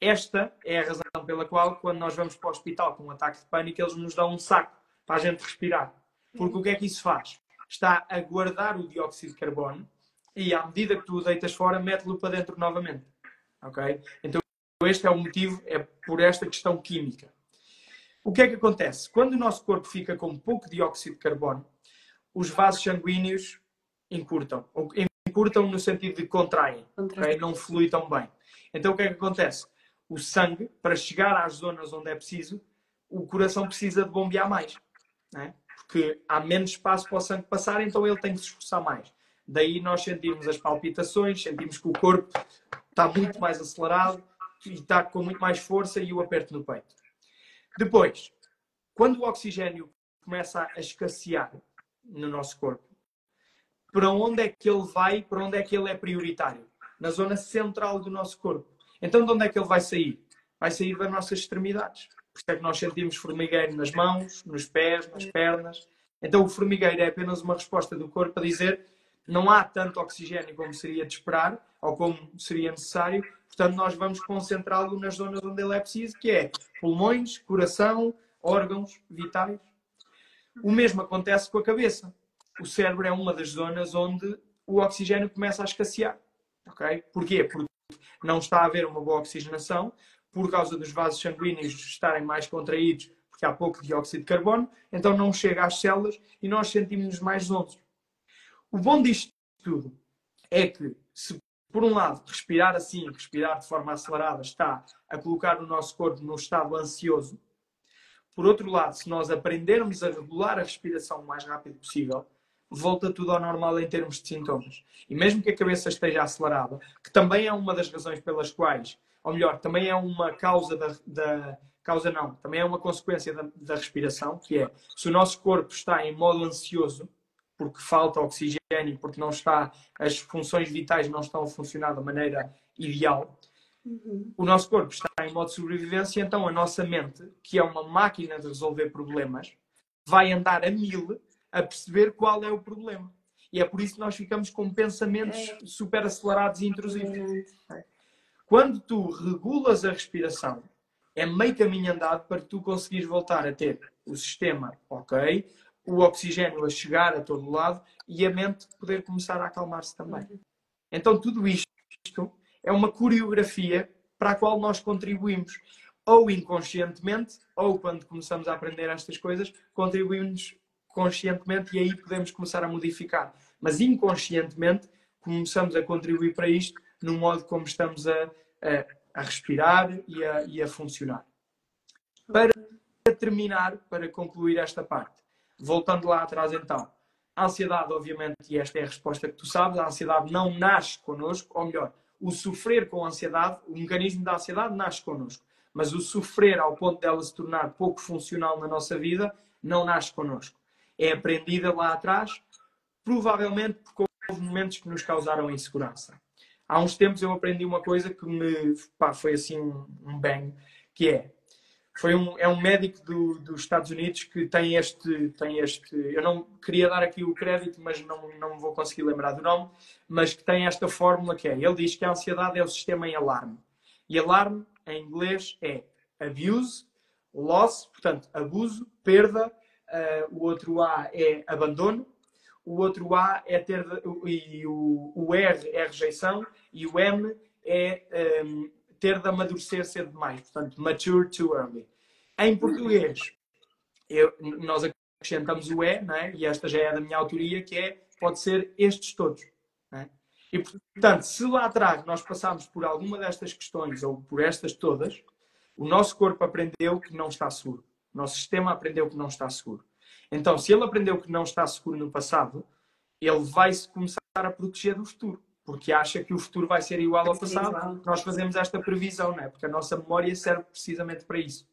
Esta é a razão pela qual, quando nós vamos para o hospital com um ataque de pânico, eles nos dão um saco para a gente respirar. Porque o que é que isso faz? Está a guardar o dióxido de carbono e, à medida que tu o deitas fora, mete-lo para dentro novamente. Ok? Então, este é o motivo, é por esta questão química. O que é que acontece? Quando o nosso corpo fica com pouco dióxido de carbono, os vasos sanguíneos encurtam. Ou encurtam no sentido de contraem. Okay? Não flui tão bem. Então, o que é que acontece? O sangue, para chegar às zonas onde é preciso, o coração precisa de bombear mais. Né? Porque há menos espaço para o sangue passar, então ele tem que se esforçar mais. Daí nós sentimos as palpitações, sentimos que o corpo está muito mais acelerado e está com muito mais força e o aperto no peito. Depois, quando o oxigênio começa a escassear no nosso corpo, para onde é que ele vai, para onde é que ele é prioritário? Na zona central do nosso corpo. Então, de onde é que ele vai sair? Vai sair das nossas extremidades. Por isso é que nós sentimos formigueiro nas mãos, nos pés, nas pernas. Então, o formigueiro é apenas uma resposta do corpo a dizer não há tanto oxigênio como seria de esperar, ou como seria necessário. Portanto, nós vamos concentrá-lo nas zonas onde ele é preciso, que é pulmões, coração, órgãos vitais. O mesmo acontece com a cabeça. O cérebro é uma das zonas onde o oxigênio começa a escassear. Okay? Porquê? Porque não está a haver uma boa oxigenação, por causa dos vasos sanguíneos estarem mais contraídos, porque há pouco dióxido de carbono, então não chega às células e nós sentimos-nos mais zonzos. O bom disto tudo é que, se por um lado respirar assim, respirar de forma acelerada, está a colocar o nosso corpo num estado ansioso, por outro lado, se nós aprendermos a regular a respiração o mais rápido possível, volta tudo ao normal em termos de sintomas. E mesmo que a cabeça esteja acelerada, que também é uma das razões pelas quais, ou melhor, também é uma causa também é uma consequência da respiração, que é, se o nosso corpo está em modo ansioso, porque falta oxigênio, porque não está, as funções vitais não estão a funcionar da maneira ideal, o nosso corpo está em modo de sobrevivência, então a nossa mente, que é uma máquina de resolver problemas, vai andar a 1000 a perceber qual é o problema. E é por isso que nós ficamos com pensamentos super acelerados e intrusivos. Quando tu regulas a respiração, é meio caminho andado para tu conseguires voltar a ter o sistema ok, o oxigênio a chegar a todo lado e a mente poder começar a acalmar-se também. Então tudo isto é uma coreografia para a qual nós contribuímos. Ou inconscientemente, ou quando começamos a aprender estas coisas, contribuímos conscientemente e aí podemos começar a modificar. Mas inconscientemente começamos a contribuir para isto no modo como estamos a respirar e a funcionar. Para terminar, para concluir esta parte, voltando lá atrás então, a ansiedade, obviamente, e esta é a resposta que tu sabes, a ansiedade não nasce connosco, ou melhor, o sofrer com ansiedade, o mecanismo da ansiedade nasce connosco, mas o sofrer ao ponto dela se tornar pouco funcional na nossa vida, não nasce connosco. É aprendida lá atrás, provavelmente porque houve momentos que nos causaram insegurança. Há uns tempos eu aprendi uma coisa que foi assim um bang, que é um médico dos Estados Unidos que tem este. Eu não queria dar aqui o crédito, mas não me vou conseguir lembrar do nome, mas que tem esta fórmula que é. Ele diz que a ansiedade é o sistema em alarme. E alarme, em inglês, é abuse, loss, portanto, abuso, perda. O outro A é abandono. O outro A é ter. E o R é rejeição. E o M é ter de amadurecer cedo demais. Portanto, mature too early. Em português, nós acrescentamos o E, não é? E esta já é da minha autoria, que é, pode ser estes todos. Não é? E, portanto, se lá atrás nós passarmos por alguma destas questões, ou por estas todas, o nosso corpo aprendeu que não está seguro. O nosso sistema aprendeu que não está seguro. Então, se ele aprendeu que não está seguro no passado, ele vai começar a proteger do futuro. Porque acha que o futuro vai ser igual ao passado. Nós fazemos esta previsão, não é? Porque a nossa memória serve precisamente para isso.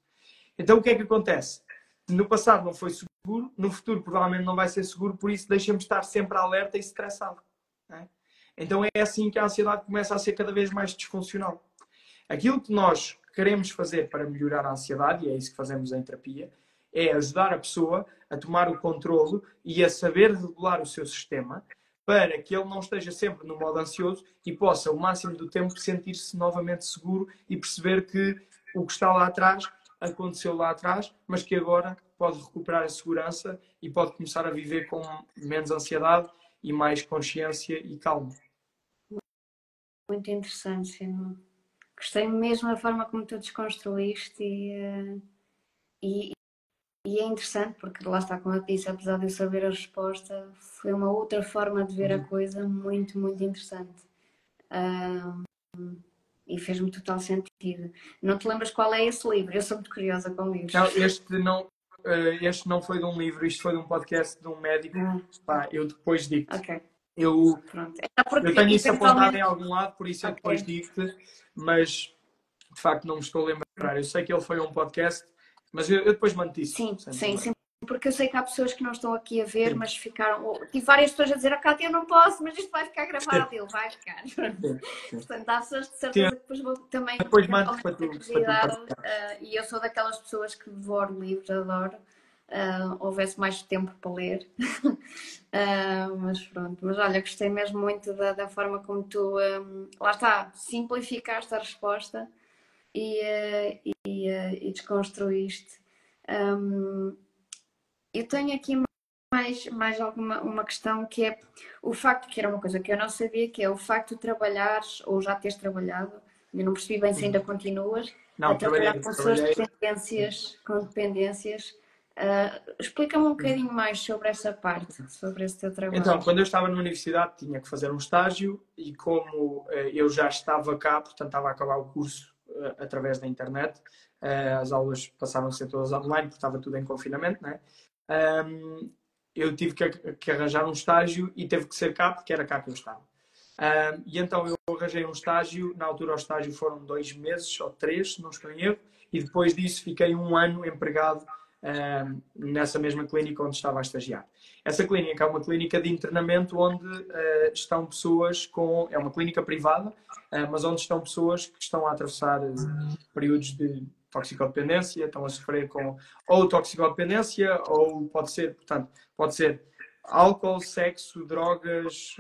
Então, o que é que acontece? No passado não foi seguro, no futuro provavelmente não vai ser seguro, por isso deixamos estar sempre alerta e estressado. Não é? Então é assim que a ansiedade começa a ser cada vez mais disfuncional. Aquilo que nós queremos fazer para melhorar a ansiedade, e é isso que fazemos em terapia, é ajudar a pessoa a tomar o controlo e a saber regular o seu sistema para que ele não esteja sempre no modo ansioso e possa, o máximo do tempo, sentir-se novamente seguro e perceber que o que está lá atrás aconteceu lá atrás, mas que agora pode recuperar a segurança e pode começar a viver com menos ansiedade e mais consciência e calma. Muito interessante, Simão. Gostei mesmo da forma como tu desconstruíste e é interessante porque lá está, como eu disse, apesar de eu saber a resposta, foi uma outra forma de ver a coisa muito, muito interessante. E fez-me total sentido. Não te lembras qual é esse livro? Eu sou muito curiosa com livros. Não, este não foi de um livro, isto foi de um podcast de um médico. Pá, eu depois digo-te. Ok. Eu tenho isso apontado em algum lado, por isso eu depois digo-te, mas de facto não me estou a lembrar. Eu sei que ele foi um podcast, mas eu depois mando isso. Sim, porque eu sei que há pessoas que não estão aqui a ver, mas ficaram. Tive várias pessoas a dizer, a Cátia, eu não posso, mas isto vai ficar gravado. Ele vai ficar. Portanto, há pessoas de certeza que depois vou também. Depois mando para tu. E eu sou daquelas pessoas que devoro livros, adoro. Houvesse mais tempo para ler. Mas pronto. Mas olha, gostei mesmo muito da forma como tu, lá está, simplificaste a resposta e desconstruíste. Eu tenho aqui mais uma questão que é o facto, que era uma coisa que eu não sabia, que é o facto de trabalhares, ou já teres trabalhado, eu não percebi bem se ainda continuas, a trabalhar com pessoas com dependências. Explica-me um bocadinho mais sobre essa parte, sobre esse teu trabalho. Então, quando eu estava na universidade tinha que fazer um estágio e como eu já estava cá, portanto estava a acabar o curso através da internet, as aulas passaram a ser todas online porque estava tudo em confinamento, não é? Eu tive que arranjar um estágio e teve que ser cá porque era cá que eu estava. E então eu arranjei um estágio, na altura o estágio foram 2 meses ou 3, se não estou em erro, e depois disso fiquei 1 ano empregado nessa mesma clínica onde estava a estagiar. Essa clínica é uma clínica de internamento onde estão pessoas com... É uma clínica privada, mas onde estão pessoas que estão a atravessar períodos de toxicodependência, estão a sofrer com ou toxicodependência ou pode ser álcool, sexo, drogas,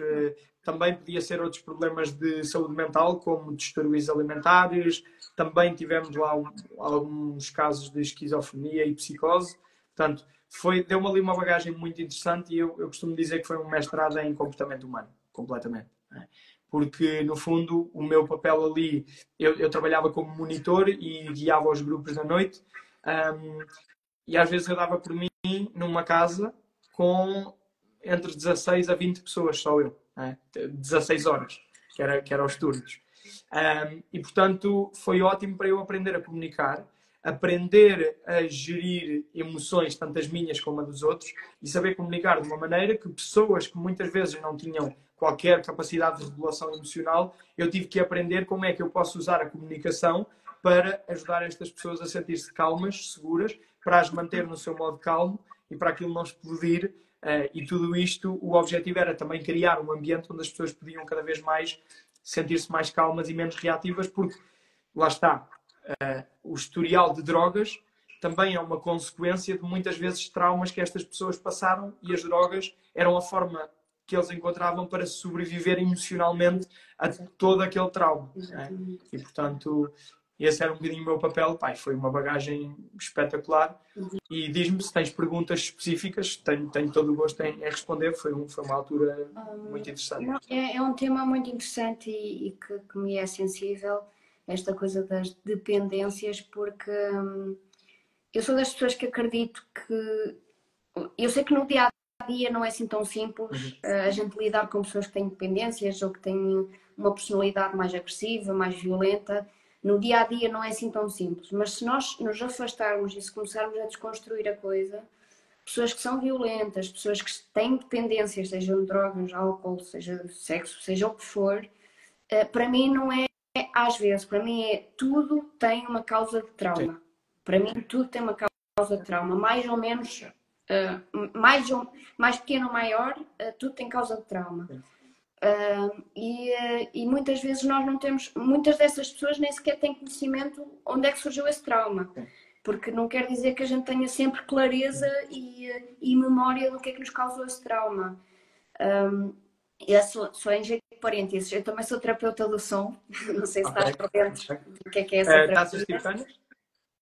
também podia ser outros problemas de saúde mental, como distúrbios alimentares, também tivemos lá alguns casos de esquizofrenia e psicose, portanto, deu-me ali uma bagagem muito interessante e eu costumo dizer que foi um mestrado em comportamento humano, completamente. Porque, no fundo, o meu papel ali, eu trabalhava como monitor e guiava os grupos da noite, e às vezes eu dava por mim numa casa com entre 16 a 20 pessoas, só eu, 16 horas, que era os turnos. E, portanto, foi ótimo para eu aprender a comunicar, aprender a gerir emoções, tanto as minhas como as dos outros, e saber comunicar de uma maneira que pessoas que muitas vezes não tinham qualquer capacidade de regulação emocional, eu tive que aprender como é que eu posso usar a comunicação para ajudar estas pessoas a sentir-se calmas, seguras, para as manter no seu modo calmo e para aquilo não explodir. E tudo isto, o objetivo era também criar um ambiente onde as pessoas podiam cada vez mais sentir-se mais calmas e menos reativas, porque, lá está, o historial de drogas também é uma consequência de muitas vezes traumas que estas pessoas passaram e as drogas eram a forma que eles encontravam para sobreviver emocionalmente a todo aquele trauma. E, portanto, esse era um bocadinho o meu papel. Pai, foi uma bagagem espetacular. E diz-me se tens perguntas específicas, tenho todo o gosto em responder. Foi uma altura muito interessante. É um tema muito interessante e que me é sensível, esta coisa das dependências, porque eu sou das pessoas que acredito que... Eu sei que no dia a dia não é assim tão simples a gente lidar com pessoas que têm dependências ou que têm uma personalidade mais agressiva, mais violenta. No dia a dia não é assim tão simples, mas se nós nos afastarmos e se começarmos a desconstruir a coisa, pessoas que são violentas, pessoas que têm dependências, sejam drogas, álcool, seja sexo, seja o que for, para mim não é às vezes, para mim é tudo tem uma causa de trauma. Sim. Para mim tudo tem uma causa de trauma, mais ou menos, mais pequeno ou maior, tudo tem causa de trauma. E muitas vezes nós não temos, muitas dessas pessoas nem sequer têm conhecimento onde é que surgiu esse trauma. Porque não quer dizer que a gente tenha sempre clareza e memória do que é que nos causou esse trauma. Eu sou em jeito de parênteses, eu também sou terapeuta do som, não sei se estás por dentro do que é essa terapia. Taças tibetanas?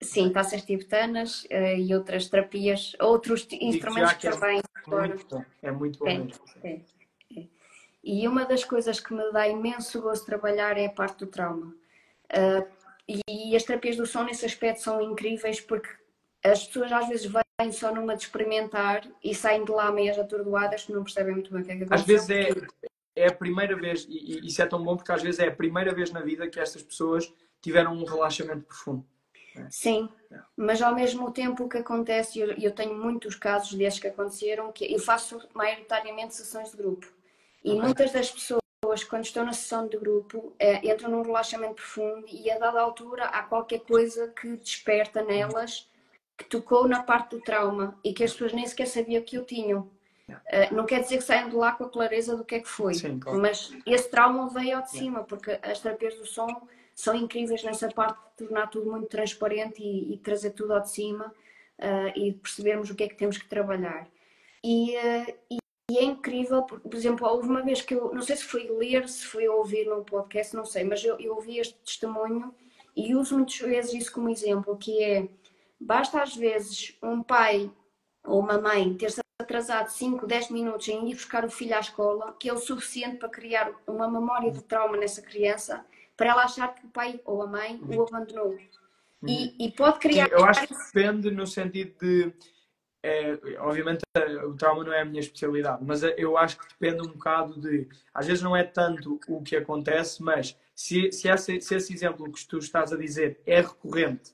Sim, taças tibetanas e outras terapias, outros instrumentos que também. É muito bom mesmo. E uma das coisas que me dá imenso gosto de trabalhar é a parte do trauma. E as terapias do som nesse aspecto são incríveis porque as pessoas às vezes vêm só numa de experimentar e saem de lá meias atordoadas que não percebem muito bem o que é que aconteceu. Às vezes é a primeira vez, e isso é tão bom porque às vezes é a primeira vez na vida que estas pessoas tiveram um relaxamento profundo. Sim, mas ao mesmo tempo o que acontece, eu tenho muitos casos desses que aconteceram, que eu faço maioritariamente sessões de grupo. E muitas das pessoas, quando estão na sessão de grupo, entram num relaxamento profundo e a dada altura há qualquer coisa que desperta nelas, que tocou na parte do trauma e que as pessoas nem sequer sabiam que o tinham. Não quer dizer que saiam de lá com a clareza do que é que foi, Sim, claro. mas esse trauma veio ao de cima, porque as terapias do som são incríveis nessa parte de tornar tudo muito transparente e trazer tudo ao de cima e percebermos o que é que temos que trabalhar. E é incrível, por exemplo, houve uma vez que eu, não sei se foi ler, se foi ouvir num podcast, não sei, mas eu ouvi este testemunho e uso muitas vezes isso como exemplo, que é, basta às vezes um pai ou uma mãe ter-se atrasado 5, 10 minutos em ir buscar o filho à escola, que é o suficiente para criar uma memória de trauma nessa criança, para ela achar que o pai ou a mãe o abandonou. E pode criar... Sim, eu acho que depende no sentido de... obviamente o trauma não é a minha especialidade, mas eu acho que depende um bocado de... Às vezes não é tanto o que acontece, mas se esse exemplo que tu estás a dizer é recorrente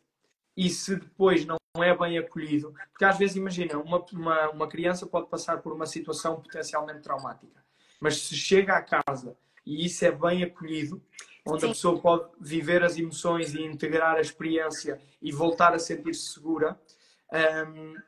e se depois não é bem acolhido, porque às vezes, imagina, uma criança pode passar por uma situação potencialmente traumática, mas se chega à casa e isso é bem acolhido, onde a pessoa pode viver as emoções e integrar a experiência e voltar a sentir-se segura,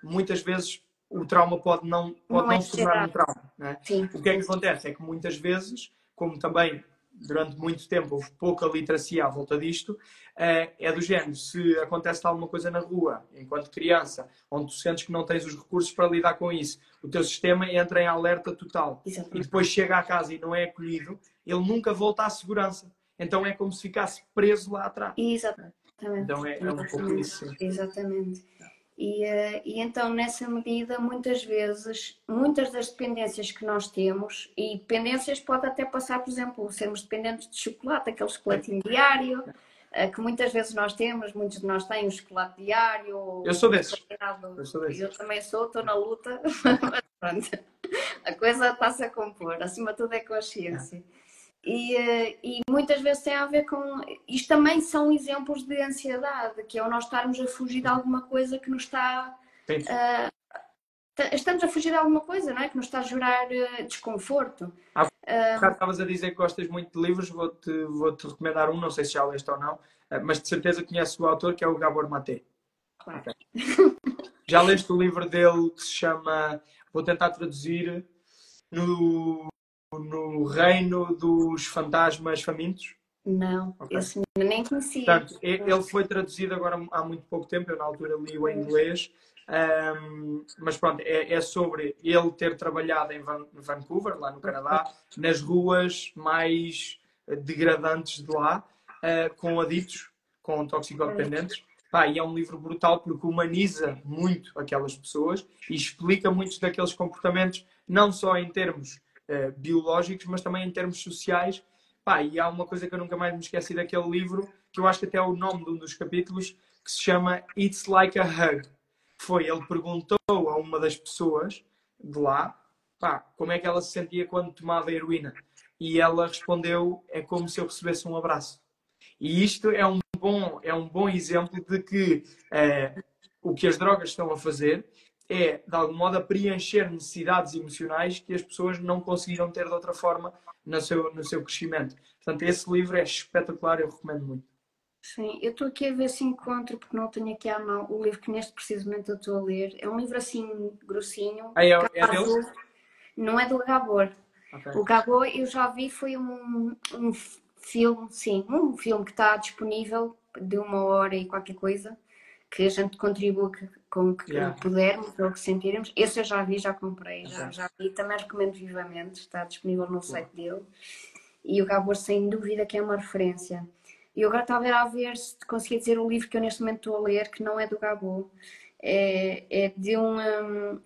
muitas vezes o trauma pode não se tornar um trauma. Não é? O que é que acontece? É que muitas vezes, como também durante muito tempo houve pouca literacia à volta disto, é do género, se acontece alguma coisa na rua, enquanto criança, onde tu sentes que não tens os recursos para lidar com isso, o teu sistema entra em alerta total. Exatamente. E depois chega à casa e não é acolhido, ele nunca volta à segurança. Então é como se ficasse preso lá atrás. Exatamente. Então é um pouco isso. Sim. Exatamente. E então, nessa medida, muitas vezes, muitas das dependências que nós temos, e dependências pode até passar, por exemplo, sermos dependentes de chocolate, aquele chocolatinho diário, que muitas vezes nós temos, muitos de nós têm o chocolate diário. Eu sou desses. Eu também sou, estou na luta, mas pronto, a coisa está-se a compor, acima de tudo é consciência. E muitas vezes tem a ver com... Isto também são exemplos de ansiedade, que é o nós estarmos a fugir de alguma coisa que nos está... estamos a fugir de alguma coisa, não é? Que nos está a gerar desconforto. Estavas a dizer que gostas muito de livros, vou-te recomendar um, não sei se já leste ou não, mas de certeza conheces o autor, que é o Gabor Maté. Claro. Okay. Já leste o livro dele que se chama... Vou tentar traduzir... No Reino dos Fantasmas Famintos? Não, esse nem conhecia. Portanto, ele foi traduzido agora há muito pouco tempo, eu na altura li-o em inglês, mas pronto, é sobre ele ter trabalhado em Vancouver, lá no Canadá, nas ruas mais degradantes de lá, com aditos, com toxicodependentes. E é um livro brutal porque humaniza muito aquelas pessoas e explica muitos daqueles comportamentos, não só em termos biológicos, mas também em termos sociais. E há uma coisa que eu nunca mais me esqueci daquele livro, que eu acho que até é o nome de um dos capítulos, que se chama It's Like a Hug. Ele perguntou a uma das pessoas de lá, como é que ela se sentia quando tomava heroína. E ela respondeu, é como se eu recebesse um abraço. E isto é um bom exemplo de que o que as drogas estão a fazer é, de algum modo, a preencher necessidades emocionais que as pessoas não conseguiram ter de outra forma no seu crescimento. Portanto, esse livro é espetacular, eu recomendo muito. Sim, eu estou aqui a ver se encontro, porque não tenho aqui à mão o livro que neste preciso momento eu estou a ler. É um livro assim, grossinho. É dele? Não é do Gabor. Okay. O Gabo eu já vi, foi um filme, sim, um filme que está disponível de 1 hora e qualquer coisa, que a gente contribui com o que pudermos ou o que sentirmos. Esse eu já vi, já comprei, já vi, também recomendo vivamente, está disponível no site dele. E o Gabor, sem dúvida, que é uma referência. E eu agora estava a ver se conseguia dizer o livro que eu neste momento estou a ler, que não é do Gabor. É de um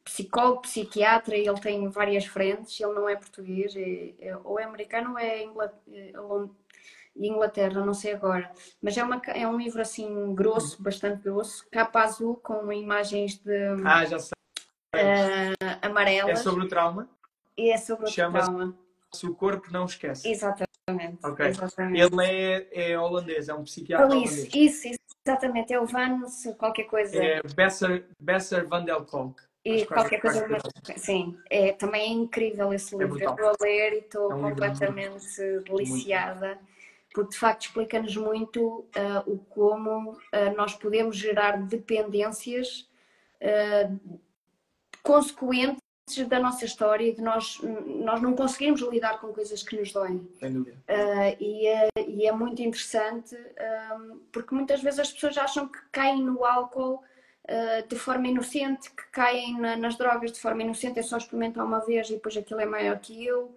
psicólogo, psiquiatra, e ele tem várias frentes. Ele não é português, ou é americano ou é Inglaterra, não sei agora. Mas é um livro assim grosso, bastante grosso, capa azul, com imagens de já sei. Amarelas. É sobre o trauma? E é sobre o trauma. Se o corpo não esquece. Exatamente. Okay. Exatamente. Ele é holandês, é um psiquiatra holandês. Isso, exatamente. É o Vans, qualquer coisa. É Besser van der Kolk. E qualquer coisa, sim. Também é incrível esse livro. Eu estou a ler e estou completamente deliciada. Porque de facto explica-nos muito o como nós podemos gerar dependências consequentes da nossa história e de nós não conseguimos lidar com coisas que nos doem. Sem dúvida. E é muito interessante porque muitas vezes as pessoas acham que caem no álcool de forma inocente, que caem nas drogas de forma inocente, é só experimentar uma vez e depois aquilo é maior que eu.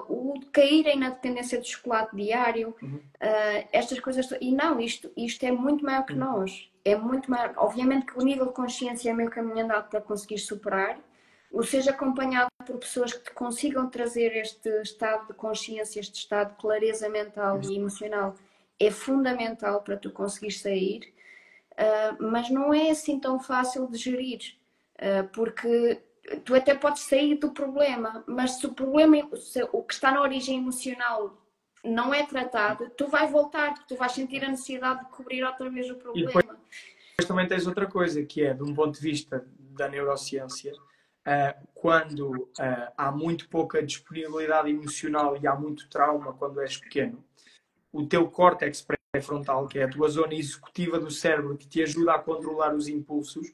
O caírem na dependência de chocolate diário, estas coisas. E não, isto é muito maior que nós. É muito maior. Obviamente que o nível de consciência é meio caminho andado para conseguir superar, ou seja acompanhado por pessoas que te consigam trazer este estado de consciência, este estado de clareza mental e emocional, é fundamental para tu conseguir sair, mas não é assim tão fácil de gerir, porque tu até podes sair do problema, mas se o problema, o que está na origem emocional não é tratado, tu vais voltar, tu vais sentir a necessidade de cobrir outra vez o problema. E depois também tens outra coisa, que é, de um ponto de vista da neurociência, quando há muito pouca disponibilidade emocional e há muito trauma quando és pequeno, o teu córtex pré-frontal, que é a tua zona executiva do cérebro que te ajuda a controlar os impulsos,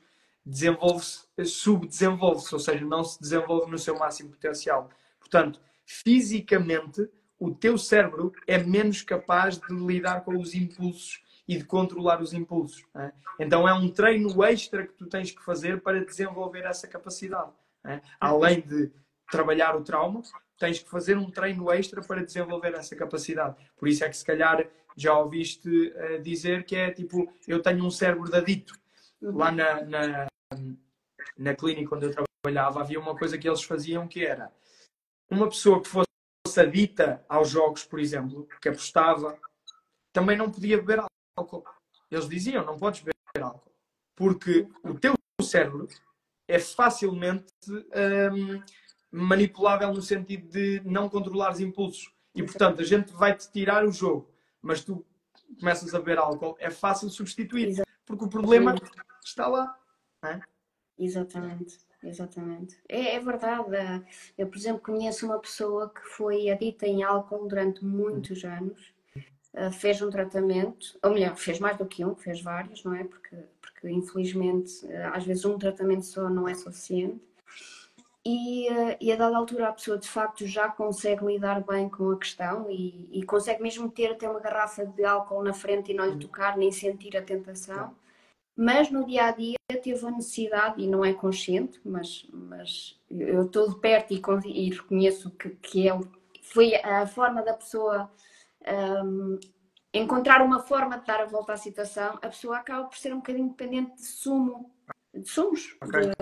subdesenvolve-se, ou seja, não se desenvolve no seu máximo potencial. Portanto, fisicamente, o teu cérebro é menos capaz de lidar com os impulsos e de controlar os impulsos. Né? Então é um treino extra que tu tens que fazer para desenvolver essa capacidade. Né? Além de trabalhar o trauma, tens que fazer um treino extra para desenvolver essa capacidade. Por isso é que se calhar já ouviste dizer que é tipo, eu tenho um cérebro de adito. Lá na clínica onde eu trabalhava havia uma coisa que eles faziam que era uma pessoa que fosse adita aos jogos, por exemplo, que apostava, também não podia beber álcool. Eles diziam, não podes beber álcool. Porque o teu cérebro é facilmente manipulável no sentido de não controlar os impulsos. E, portanto, a gente vai-te tirar o jogo, mas tu começas a beber álcool, é fácil substituir. Porque o problema está lá. Não é? Exatamente. É verdade. Eu, por exemplo, conheço uma pessoa que foi adicta em álcool durante muitos anos. Fez um tratamento, ou melhor, fez mais do que um, fez vários, não é? Porque infelizmente, às vezes um tratamento só não é suficiente. E a dada altura a pessoa de facto já consegue lidar bem com a questão e consegue mesmo ter até uma garrafa de álcool na frente e não lhe tocar, nem sentir a tentação. Mas no dia a dia teve a necessidade, e não é consciente, mas eu estou de perto e reconheço que foi a forma da pessoa encontrar uma forma de dar a volta à situação. A pessoa acaba por ser um bocadinho dependente de sumos, de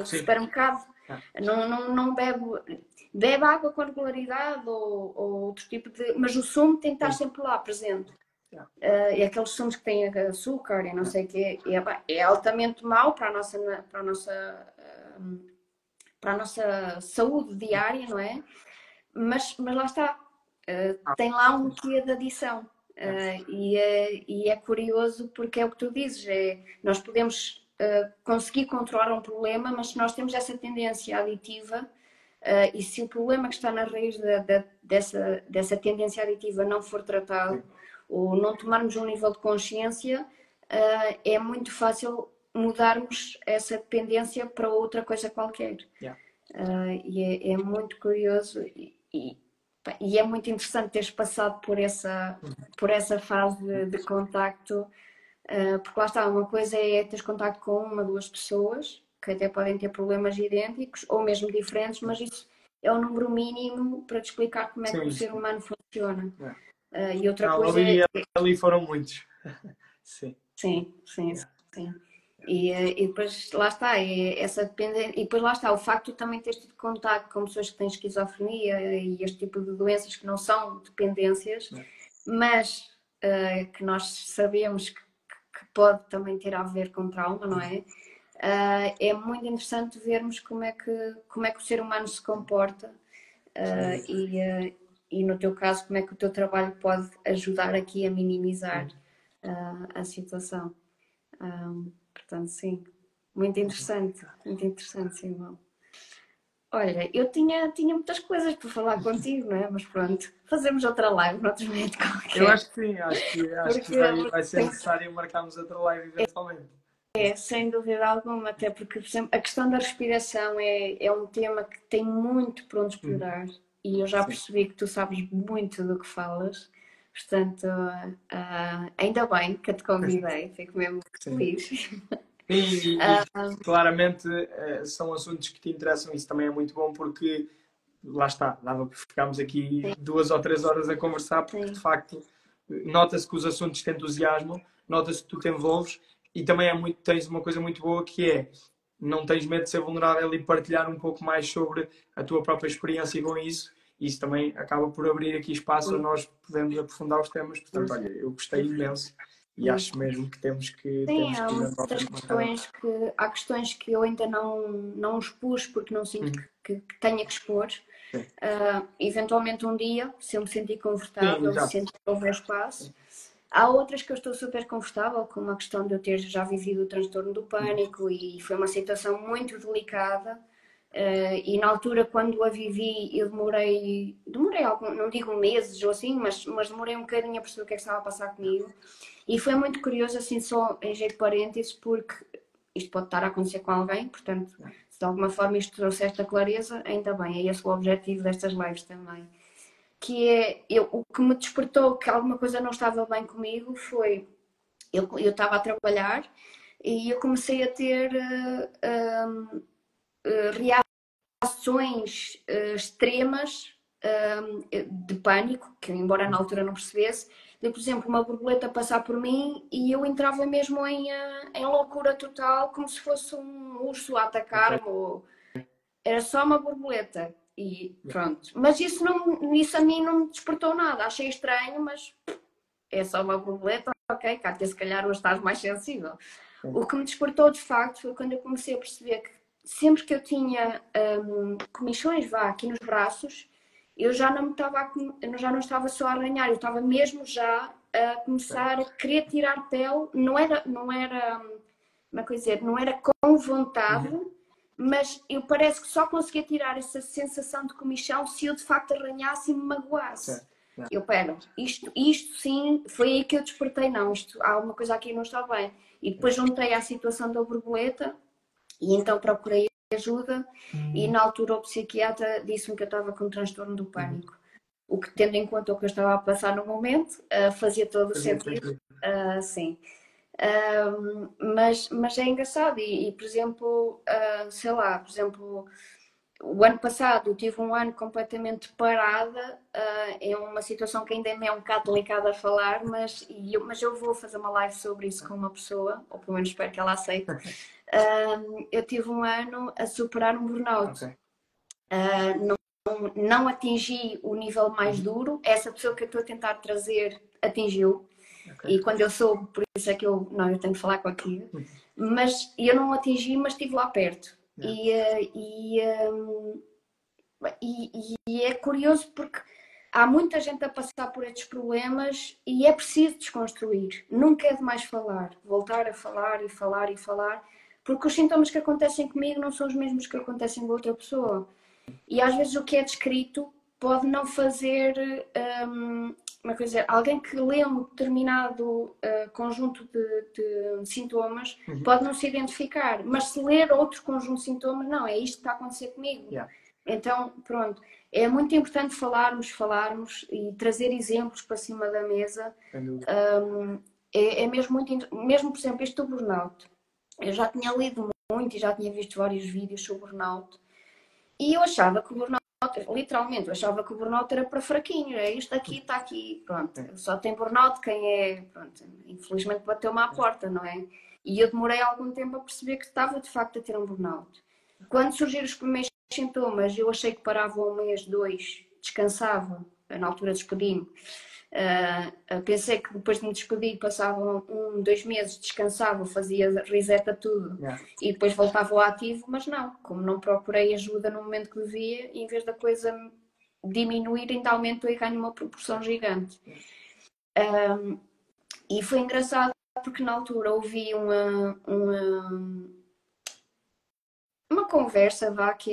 supermercado. Não bebe água com regularidade ou outro tipo de. Mas o sumo tem que estar sempre lá presente. E aqueles sumos que têm açúcar e não sei o quê, é altamente mau para a nossa saúde diária, não é? Mas lá está, tem lá um quê de adição. E é curioso porque é o que tu dizes, nós podemos conseguir controlar um problema, mas se nós temos essa tendência aditiva, e se o problema que está na raiz dessa tendência aditiva não for tratado, ou não tomarmos um nível de consciência, é muito fácil mudarmos essa dependência para outra coisa qualquer. E é muito curioso e é muito interessante teres passado por essa fase de contacto, porque lá está, uma coisa é teres contacto com uma, duas pessoas que até podem ter problemas idênticos ou mesmo diferentes, mas isso é o número mínimo para te explicar como é que o ser humano funciona. E outra coisa ali foram muitos. Sim. Sim. E depois lá está, essa dependência, e depois lá está, o facto de também teres tido contato com pessoas que têm esquizofrenia e este tipo de doenças que não são dependências, mas que nós sabemos que pode também ter a ver com trauma, não é? É muito interessante vermos como é que o ser humano se comporta e no teu caso, como é que o teu trabalho pode ajudar aqui a minimizar a situação. Portanto, sim, muito interessante, Simão. Olha, eu tinha muitas coisas para falar contigo, não é? Mas pronto, fazemos outra live, noutro momento qualquer. Eu acho que sim, acho que vai ser necessário marcarmos outra live eventualmente. Sem dúvida alguma, até porque, por exemplo, a questão da respiração é um tema que tem muito para onde explorar e eu já percebi que tu sabes muito do que falas, portanto, ainda bem que eu te convidei, fico mesmo feliz. Sim, claramente são assuntos que te interessam, isso também é muito bom porque lá está, dava para ficarmos aqui 2 ou 3 horas a conversar porque de facto nota-se que os assuntos te entusiasmam, nota-se que tu te envolves e também tens uma coisa muito boa que é não tens medo de ser vulnerável e partilhar um pouco mais sobre a tua própria experiência com isso. Isso também acaba por abrir aqui espaço a nós podermos aprofundar os temas. Portanto, olha, eu gostei imenso e acho mesmo que temos que... Sim, há muitas questões que eu ainda não expus porque não sinto que tenha que expor. Eventualmente um dia, se eu me sentir confortável, se sentir o meu espaço. Há outras que eu estou super confortável, como a questão de eu ter já vivido o transtorno do pânico e foi uma situação muito delicada. E na altura, quando a vivi, eu demorei algum, não digo meses ou assim, mas demorei um bocadinho a perceber o que é que estava a passar comigo. E foi muito curioso, assim, só em jeito de parênteses, porque isto pode estar a acontecer com alguém, portanto, se de alguma forma isto trouxe esta clareza, ainda bem, é esse o objetivo destas lives também. Que é, o que me despertou que alguma coisa não estava bem comigo foi, eu estava a trabalhar e eu comecei a ter reações extremas de pânico, que embora na altura não percebesse, de, por exemplo, uma borboleta passar por mim e eu entrava mesmo em loucura total, como se fosse um urso a atacar-me, ou era só uma borboleta. E pronto. Mas isso a mim não me despertou nada. Achei estranho, mas é só uma borboleta, ok, Cátia, se calhar não estás mais sensível. O que me despertou de facto foi quando eu comecei a perceber que sempre que eu tinha comichões aqui nos braços, eu já não estava só a arranhar, eu estava mesmo já a começar a querer tirar pele, não era, como é que eu dizer, não era com vontade, mas eu parece que só conseguia tirar essa sensação de comichão se eu de facto arranhasse e me magoasse. Eu, isto sim, foi aí que eu despertei, não, há alguma coisa aqui que não está bem. E depois juntei à situação da borboleta e então procurei ajuda e na altura o psiquiatra disse-me que eu estava com transtorno do pânico. O que, tendo em conta o que eu estava a passar no momento, fazia todo o sentido. Sim. Mas é engraçado e por exemplo, sei lá, por exemplo, o ano passado eu tive um ano completamente parada, é uma situação que ainda me é um bocado delicada a falar, mas eu vou fazer uma live sobre isso com uma pessoa, ou pelo menos espero que ela aceite. Eu tive um ano a superar um burnout. Não atingi o nível mais duro, essa pessoa que eu estou a tentar trazer atingiu. E quando eu soube, por isso é que eu tenho que falar contigo, mas eu não atingi, mas estive lá perto. E é curioso porque há muita gente a passar por estes problemas e é preciso desconstruir. Nunca é demais falar, voltar a falar e falar e falar, porque os sintomas que acontecem comigo não são os mesmos que acontecem com outra pessoa. E às vezes o que é descrito pode não fazer uma coisa, alguém que lê um determinado conjunto de sintomas pode não se identificar, mas se ler outro conjunto de sintomas, não, é isto que está a acontecer comigo. Yeah. Então, pronto, é muito importante falarmos e trazer exemplos para cima da mesa. É mesmo muito, mesmo por exemplo, este do burnout. Eu já tinha lido muito e já tinha visto vários vídeos sobre burnout e eu achava que o burnout, literalmente, eu achava que o burnout era para fraquinhos, é isto aqui, está aqui, pronto. Só tem burnout quem é, pronto, infelizmente bateu-me à porta, não é? E eu demorei algum tempo a perceber que estava de facto a ter um burnout. Quando surgiram os primeiros sintomas, eu achei que parava 1 mês, 2, descansava, na altura despedi-me. Pensei que depois de me despedir passavam 1, 2 meses, descansava, fazia reset a tudo e depois voltava ao ativo, mas não, como não procurei ajuda no momento que devia, em vez da coisa diminuir, ainda aumentou e ganho uma proporção gigante. E foi engraçado porque na altura ouvi uma conversa, que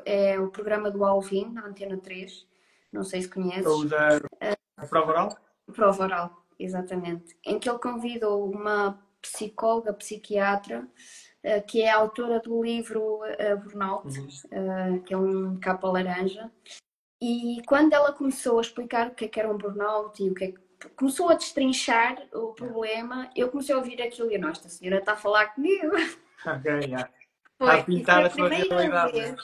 é o programa do Alvin, na Antena 3, não sei se conheces. Ou da Prova Oral? Prova Oral, exatamente. Em que ele convidou uma psicóloga, psiquiatra, que é a autora do livro Burnout, que é um capa laranja. E quando ela começou a explicar o que é que era um burnout e começou a destrinchar o problema, eu comecei a ouvir aquilo e, nossa, esta senhora está a falar comigo. A pintar a sua realidade.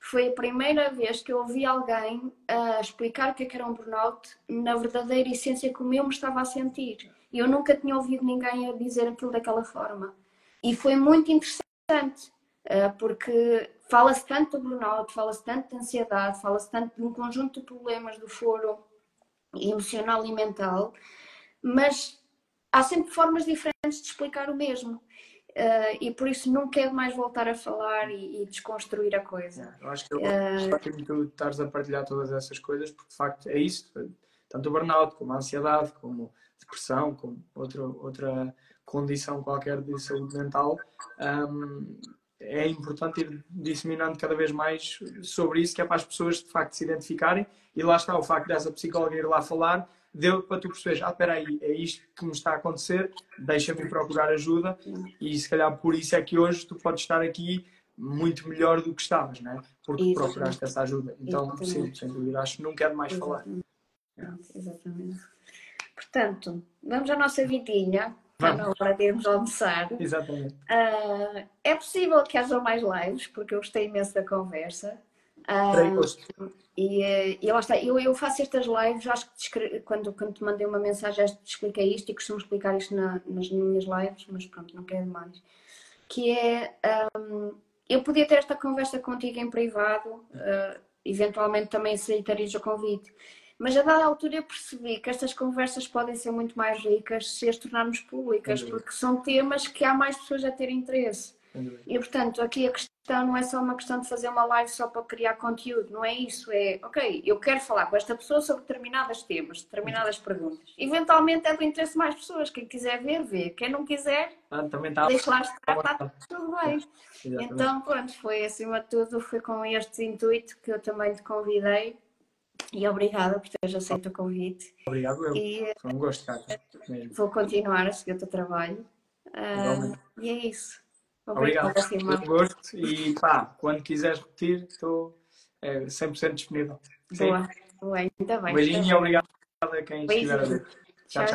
Foi a primeira vez que eu ouvi alguém explicar o que era um burnout na verdadeira essência como eu me estava a sentir. Eu nunca tinha ouvido ninguém a dizer aquilo daquela forma. E foi muito interessante, porque fala-se tanto do burnout, fala-se tanto de ansiedade, fala-se tanto de um conjunto de problemas do foro emocional e mental, mas há sempre formas diferentes de explicar o mesmo. E por isso não quero mais voltar a falar e desconstruir a coisa. Eu acho que é ótimo tu estares a partilhar todas essas coisas, porque de facto é isso, tanto o burnout como a ansiedade, como a depressão, como outra condição qualquer de saúde mental, é importante ir disseminando cada vez mais sobre isso, que é para as pessoas de facto se identificarem, e lá está o facto dessa psicóloga ir lá falar, deu para tu perceberes, espera aí, é isto que me está a acontecer, deixa-me procurar ajuda, e se calhar por isso é que hoje tu podes estar aqui muito melhor do que estavas, não é? Porque procuraste essa ajuda. Então, sim, sem dúvida, acho que não quero mais falar. Exatamente. Portanto, vamos à nossa vidinha, está na hora de irmos almoçar. Exatamente. É possível que haja mais lives, porque eu gostei imenso da conversa. E lá está, eu faço estas lives, acho que quando te mandei uma mensagem, te expliquei isto e costumo explicar isto nas minhas lives, mas pronto, não quero mais. Que é, eu podia ter esta conversa contigo em privado, eventualmente também aceitarias o convite, mas a dada altura eu percebi que estas conversas podem ser muito mais ricas se as tornarmos públicas, porque são temas que há mais pessoas a ter interesse. E portanto, aqui a questão não é só uma questão de fazer uma live só para criar conteúdo, não é isso, é, ok, eu quero falar com esta pessoa sobre determinados temas, determinadas perguntas. Eventualmente é do interesse de mais pessoas, quem quiser ver, vê. Quem não quiser, deixa lá estar, está tudo bem. Então, pronto, foi acima de tudo, foi com este intuito que eu também te convidei. E obrigada por teres aceito o convite. Obrigado, foi um gosto, cara. Vou continuar a seguir o teu trabalho. E é isso. Obrigado. Foi um gosto. E pá, quando quiseres repetir, estou 100% disponível. Boa, ainda bem. Beijinho e obrigado a quem estiver a ver. Tchau.